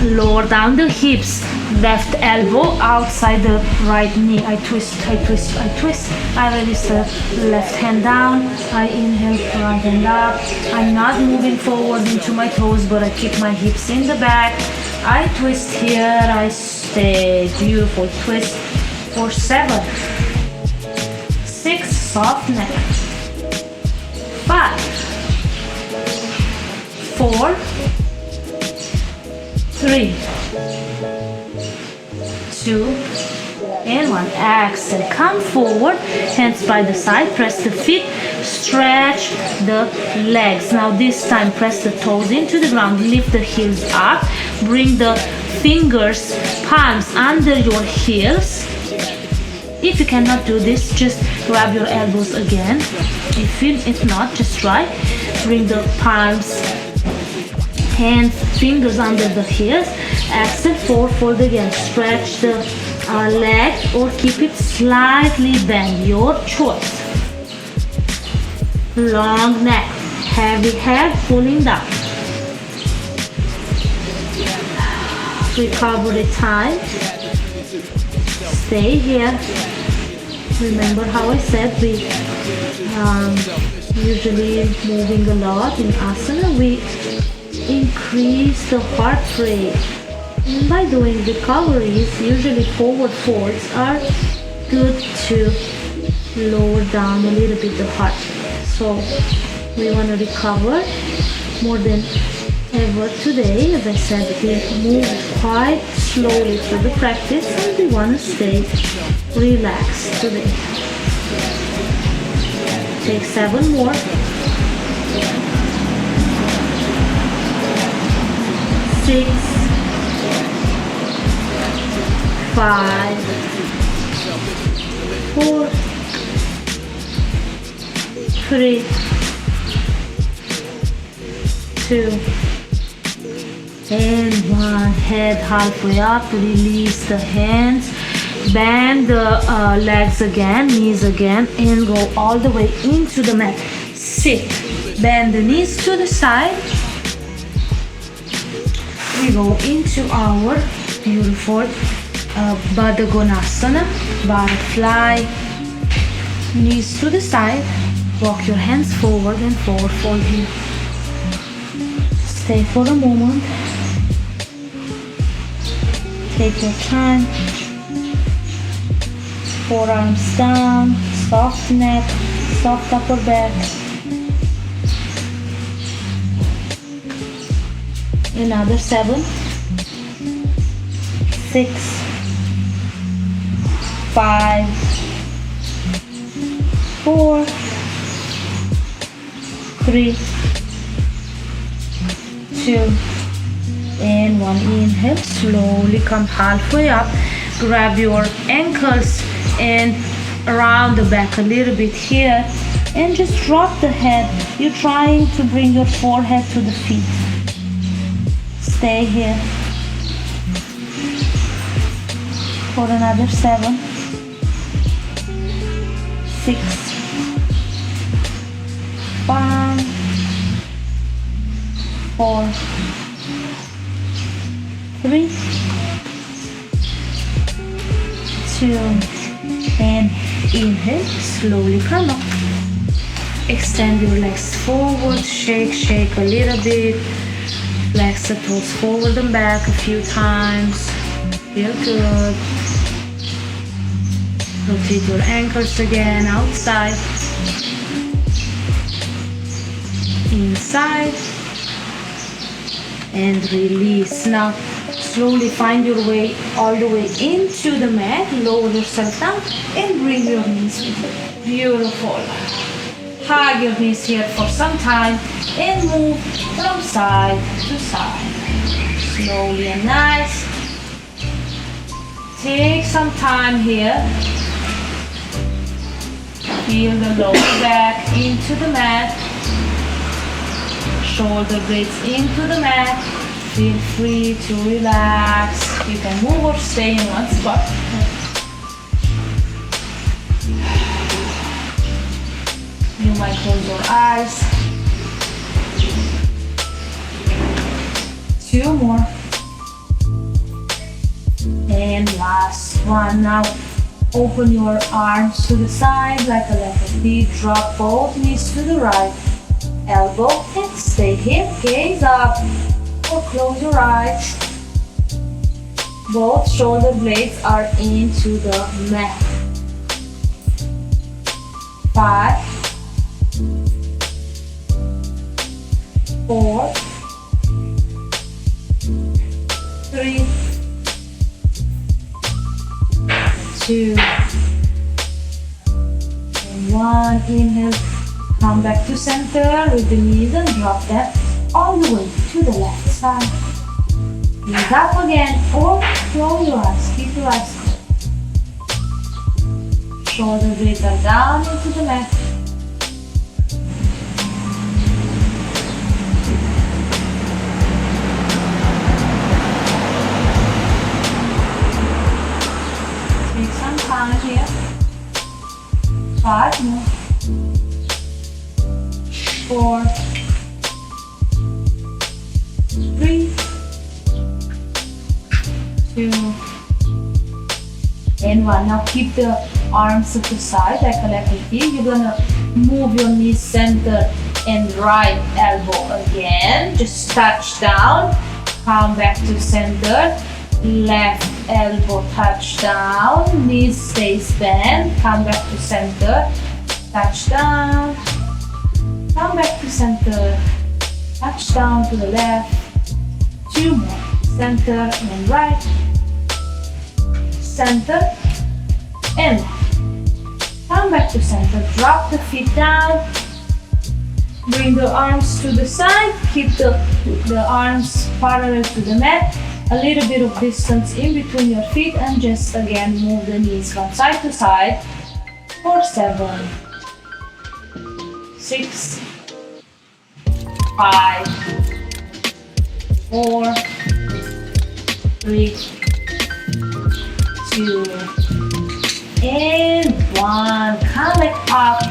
Lower down the hips, left elbow outside the right knee. I twist, I twist, I twist. I release the left hand down. I inhale, right hand up. I'm not moving forward into my toes, but I keep my hips in the back. I twist here, I stay. Beautiful twist for 7, 6, soft neck. 5, 4, 3, 2, and 1. Exhale. Come forward, hands by the side, press the feet, stretch the legs. Now this time press the toes into the ground, lift the heels up, bring the fingers, palms under your heels. If you cannot do this, just grab your elbows again. If not, just try. Bring the palms, hands, fingers under the heels. Exhale, forward fold again. Stretch the leg or keep it slightly bent, your choice. Long neck, heavy head pulling down. Recovery time. Stay here. Remember how I said we usually moving a lot in asana, we increase the heart rate. And by doing recoveries, usually forward folds are good to lower down a little bit the heart rate. So we want to recover more than ever today. As I said, we move quite slowly through the practice and we want to stay relaxed today. Take 7 more. 6, 5, 4, 3, 2, and 1. Head halfway up, release the hands, bend the legs again, knees again, and go all the way into the mat. Sit, bend the knees to the side. We go into our beautiful Baddha Konasana, butterfly, knees to the side. Walk your hands forward and forward fold here. Stay for a moment. Take your time. Forearms down, soft neck, soft upper back. Another 7, 6, 5, 4, 3, 2, and 1. Inhale, slowly come halfway up. Grab your ankles and around the back a little bit here and just drop the head. You're trying to bring your forehead to the feet. Stay here for another 7, 6, 5, 4, 3, 2, and inhale, slowly come up. Extend your legs forward, shake a little bit. Flex the toes forward and back a few times. Feel good. Rotate your ankles again outside. inside and release. Now slowly find your way all the way into the mat. Lower yourself down and bring your knees in. Beautiful. Hug your knees here for some time and move from side to side. Slowly and nice. Take some time here. Feel the lower back into the mat. Shoulder blades into the mat. Feel free to relax. You can move or stay in one spot. You might close your eyes. 2 more. And last one. Now open your arms to the side like a letter D. Drop both knees to the right. Elbow and stay here. Gaze up or close your eyes. Both shoulder blades are into the mat. 5, 4, 3, 2, and 1. Inhale. Come back to center with the knees and drop them all the way to the left side. Gaze up again or close your eyes. Keep your eyes closed. Shoulder blades are down into the mat. Take some time here. 5 more. 4, 3, 2, and 1. Now keep the arms at the side like a letter T. You're gonna move your knees center and right elbow again. Just touch down. Come back to center. Left elbow touch down. Knees stays bent. Come back to center. Touch down. Come back to center, touch down to the left, 2 more, center and right, center and left. Come back to center, drop the feet down, bring the arms to the side, keep the arms parallel to the mat, a little bit of distance in between your feet and just again move the knees from side to side for 7, 6, 5, 4, 3, 2, and 1. Come back up.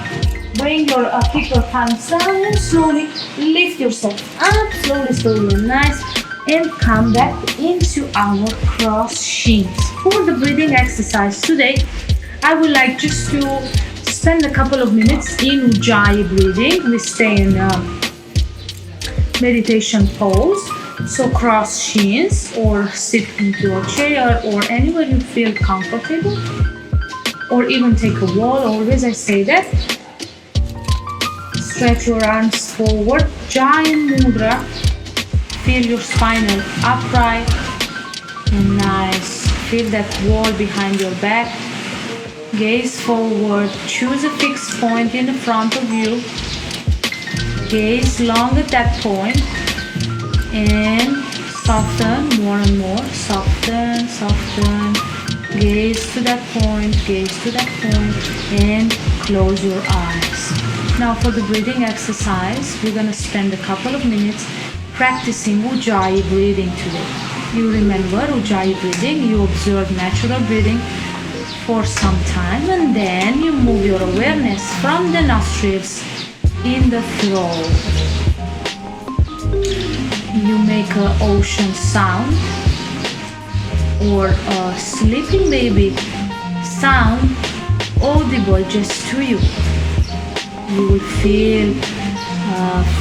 Bring your keep your palms down and slowly lift yourself up. Slowly and nice. And come back into our cross shins. For the breathing exercise today, I would like just to spend a couple of minutes in Ujjayi breathing. We stay in meditation pose. So cross shins or sit into a chair or anywhere you feel comfortable. Or even take a wall. Always I say that. Stretch your arms forward. Giant mudra. Feel your spinal upright and nice. Feel that wall behind your back. Gaze forward. Choose a fixed point in the front of you. Gaze long at that point and soften more and more. Soften. Gaze to that point, and close your eyes. Now for the breathing exercise, we're going to spend a couple of minutes practicing Ujjayi breathing today. You remember Ujjayi breathing, you observe natural breathing for some time and then you move your awareness from the nostrils in the throat. You make an ocean sound or a sleeping baby sound audible just to you. You will feel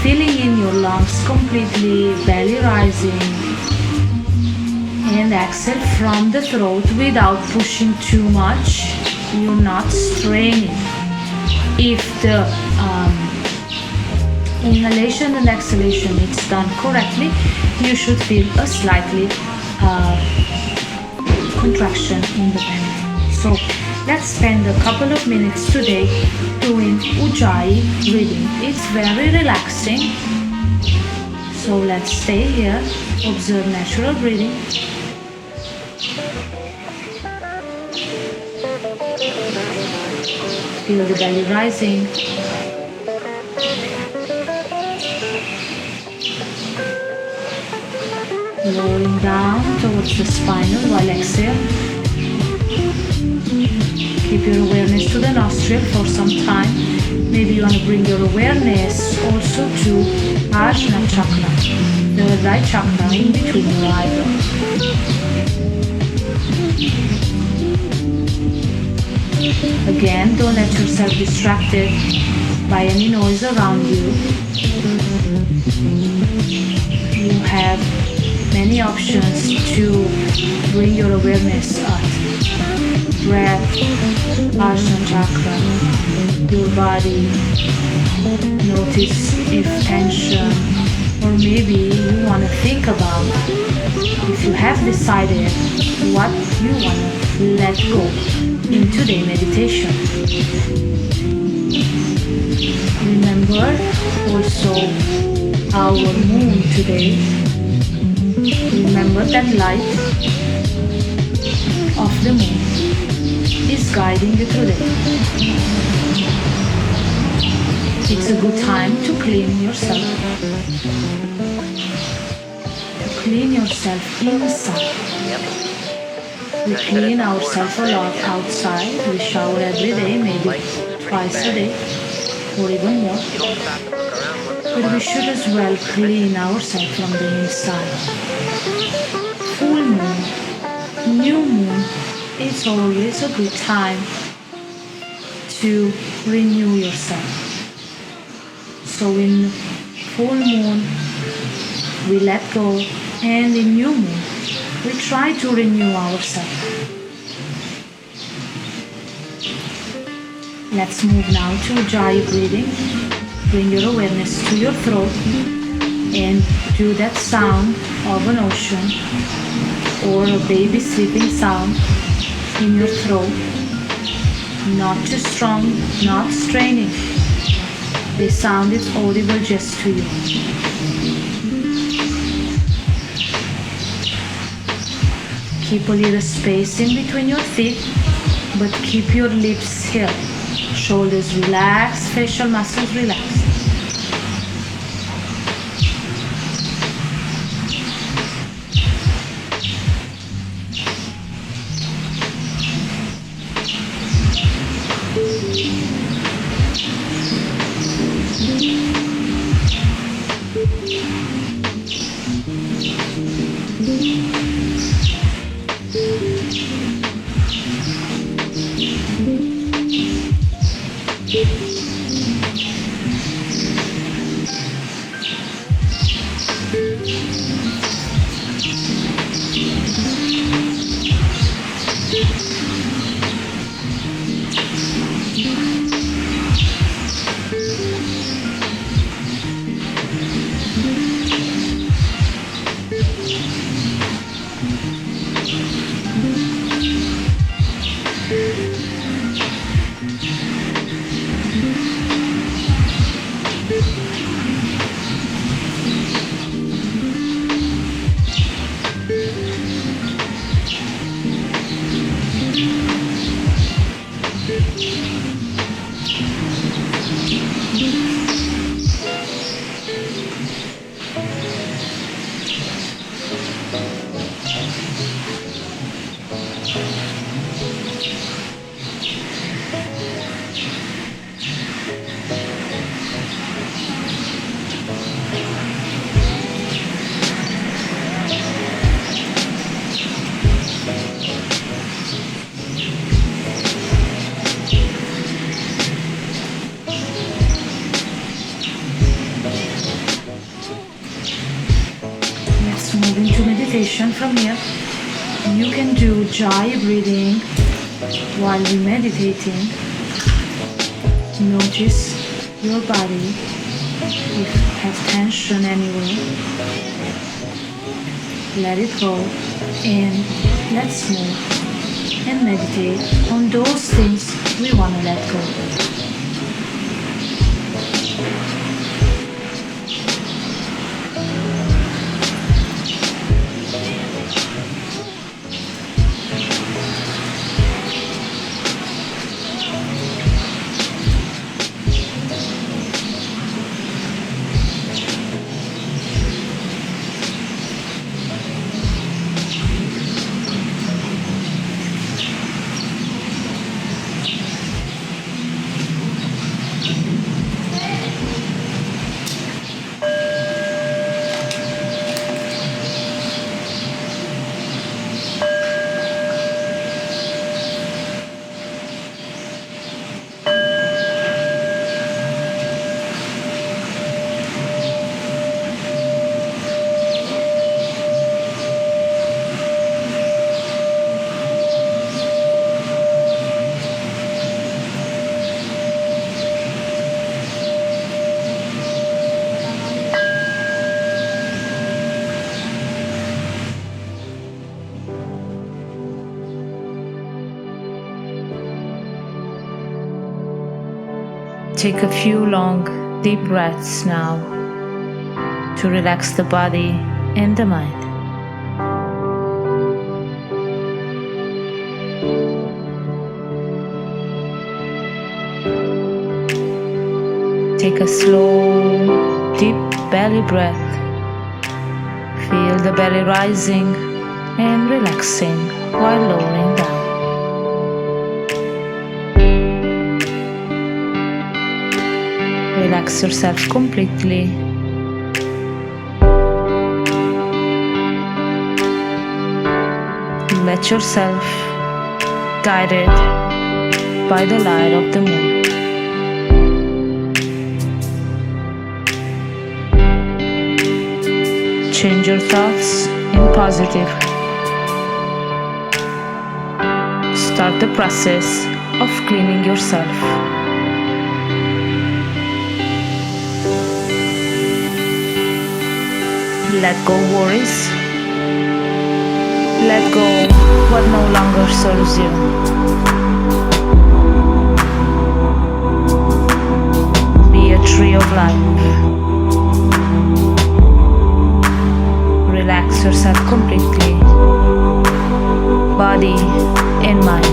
filling in your lungs completely, belly rising, and exhale from the throat without pushing too much. You're not straining. If the Inhalation and exhalation, it's done correctly, you should feel a slightly contraction in the belly. So let's spend a couple of minutes today doing Ujjayi breathing. It's very relaxing. So let's stay here, observe natural breathing. Feel the belly rising. Lowering down towards the spinal while exhale. Keep your awareness to the nostril for some time. Maybe you want to bring your awareness also to Ajna chakra, the right chakra in between your eyebrows. Again, don't let yourself distracted by any noise around you. You have many options to bring your awareness up. Breath, Ajna chakra, your body. Notice if tension, or maybe you want to think about if you have decided what you want to let go in today's meditation. Remember also our moon today. Remember that light of the moon is guiding you today. It's a good time to clean yourself. To clean yourself inside. We clean ourselves a lot outside. We shower every day, maybe twice a day, or even more. But we should as well clean ourselves from the inside. Full moon, new moon, it's always a good time to renew yourself. So in full moon, we let go, and in new moon, we try to renew ourselves. Let's move now to Ujjayi breathing. Bring your awareness to your throat and do that sound of an ocean or a baby sleeping sound in your throat. Not too strong, not straining. The sound is audible just to you. Keep a little space in between your teeth, but keep your lips here. Shoulders relaxed, facial muscles relaxed. From here, you can do Ujjayi breathing while you're meditating. Notice your body, If you have tension anyway, let it go and let's move and meditate on those things we want to let go. Take a few long, deep breaths now to relax the body and the mind. Take a slow, deep belly breath. Feel the belly rising and relaxing while lowering down. Relax yourself completely. Let yourself guided by the light of the moon. Change your thoughts in positive. Start the process of cleaning yourself. Let go worries. Let go what no longer serves you. Be a tree of life. Relax yourself completely, body and mind.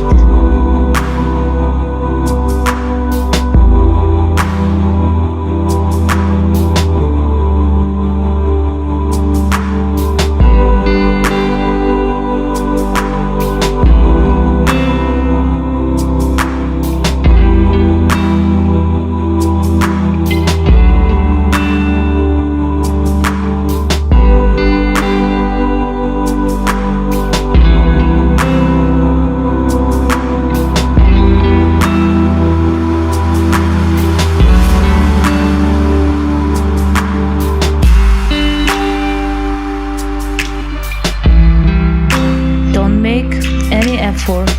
Effort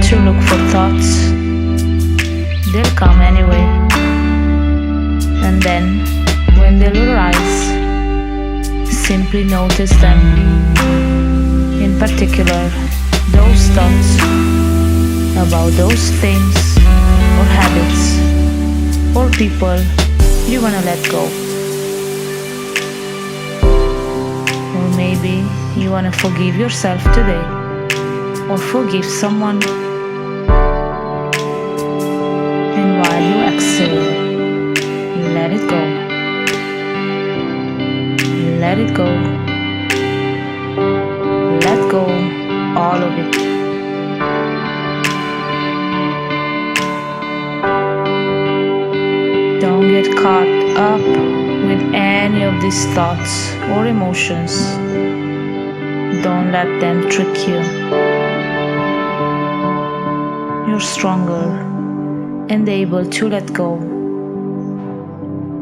to look for thoughts, they'll come anyway, and then when they'll arise, simply notice them. In particular, those thoughts about those things or habits or people you want to let go, or maybe you want to forgive yourself today or forgive someone. And while you exhale, let it go. Let it go. Let go all of it. Don't get caught up with any of these thoughts or emotions. Don't let them trick you. You're stronger and able to let go.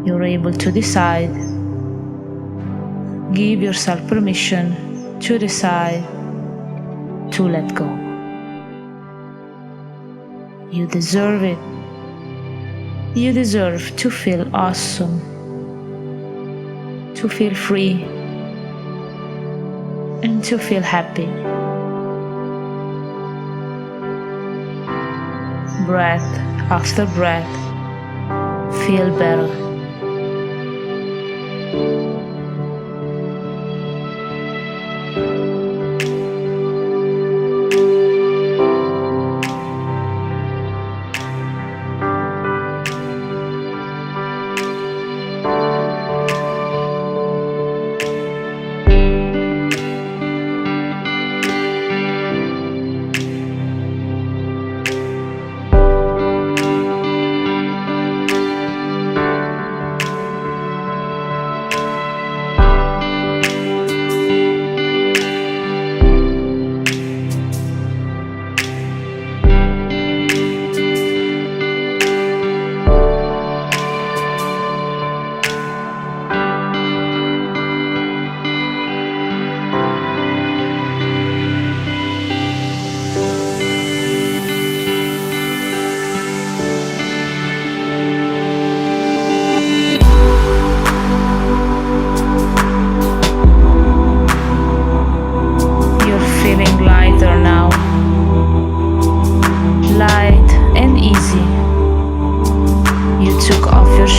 You're able to decide. Give yourself permission to decide to let go. You deserve it. You deserve to feel awesome to feel free, and to feel happy. Breath after breath, feel better.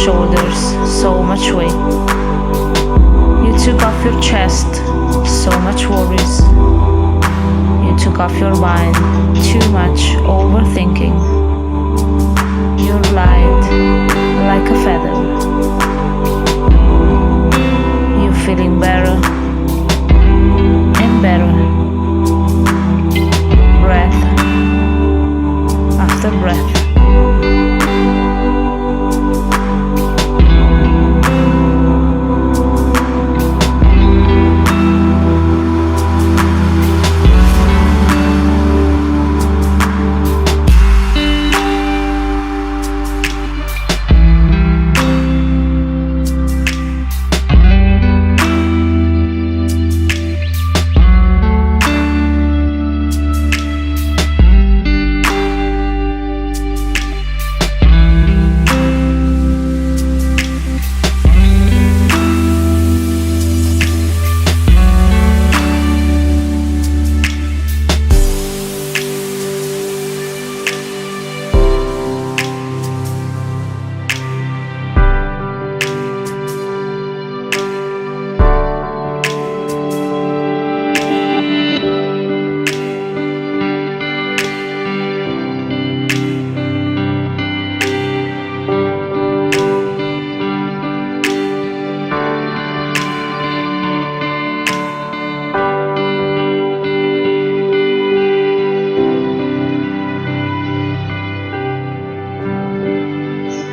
Shoulders, so much weight. You took off your chest, so much worries. You took off your mind, too much overthinking. You're light like a feather. You're feeling better and better. Breath after breath.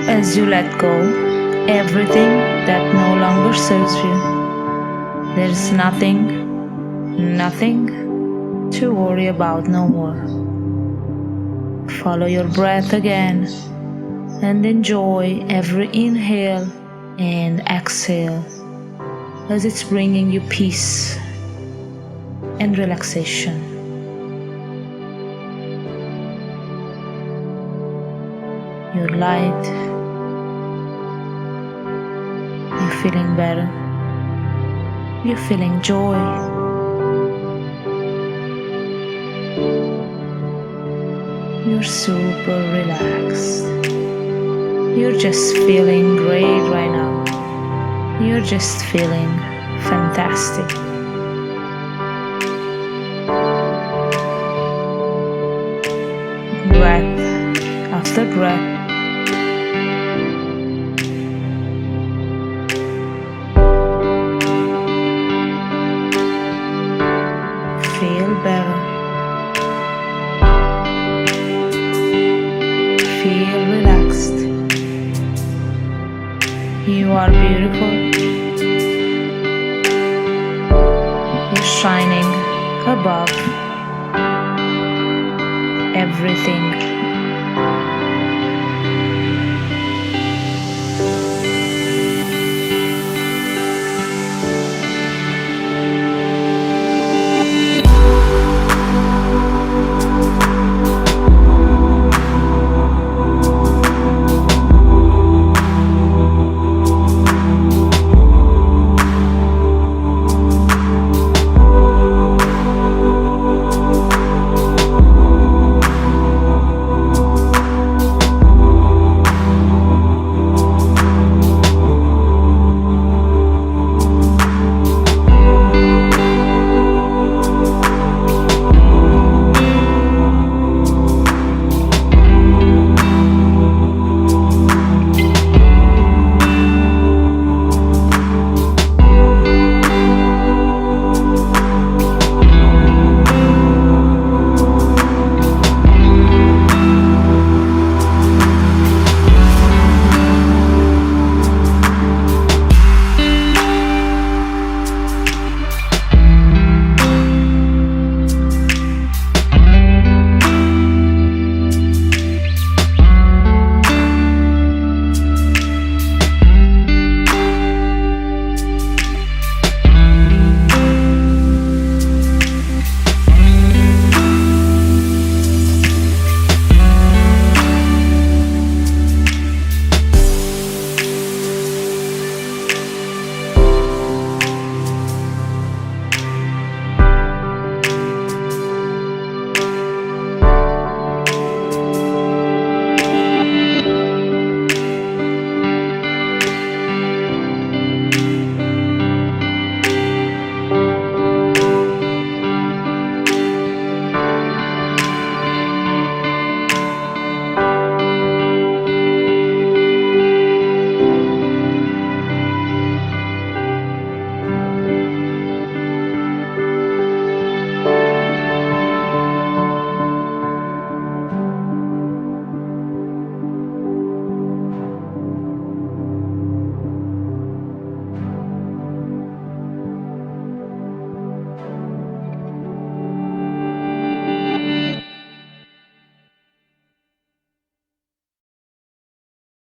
As you let go everything that no longer serves you, there's nothing to worry about no more. Follow your breath again and enjoy every inhale and exhale as it's bringing you peace and relaxation. You're light. You're feeling better. You're feeling joy. You're super relaxed. You're just feeling great right now. You're just feeling fantastic. Breath after breath. Feel better. Feel relaxed. You are beautiful. You're shining above everything.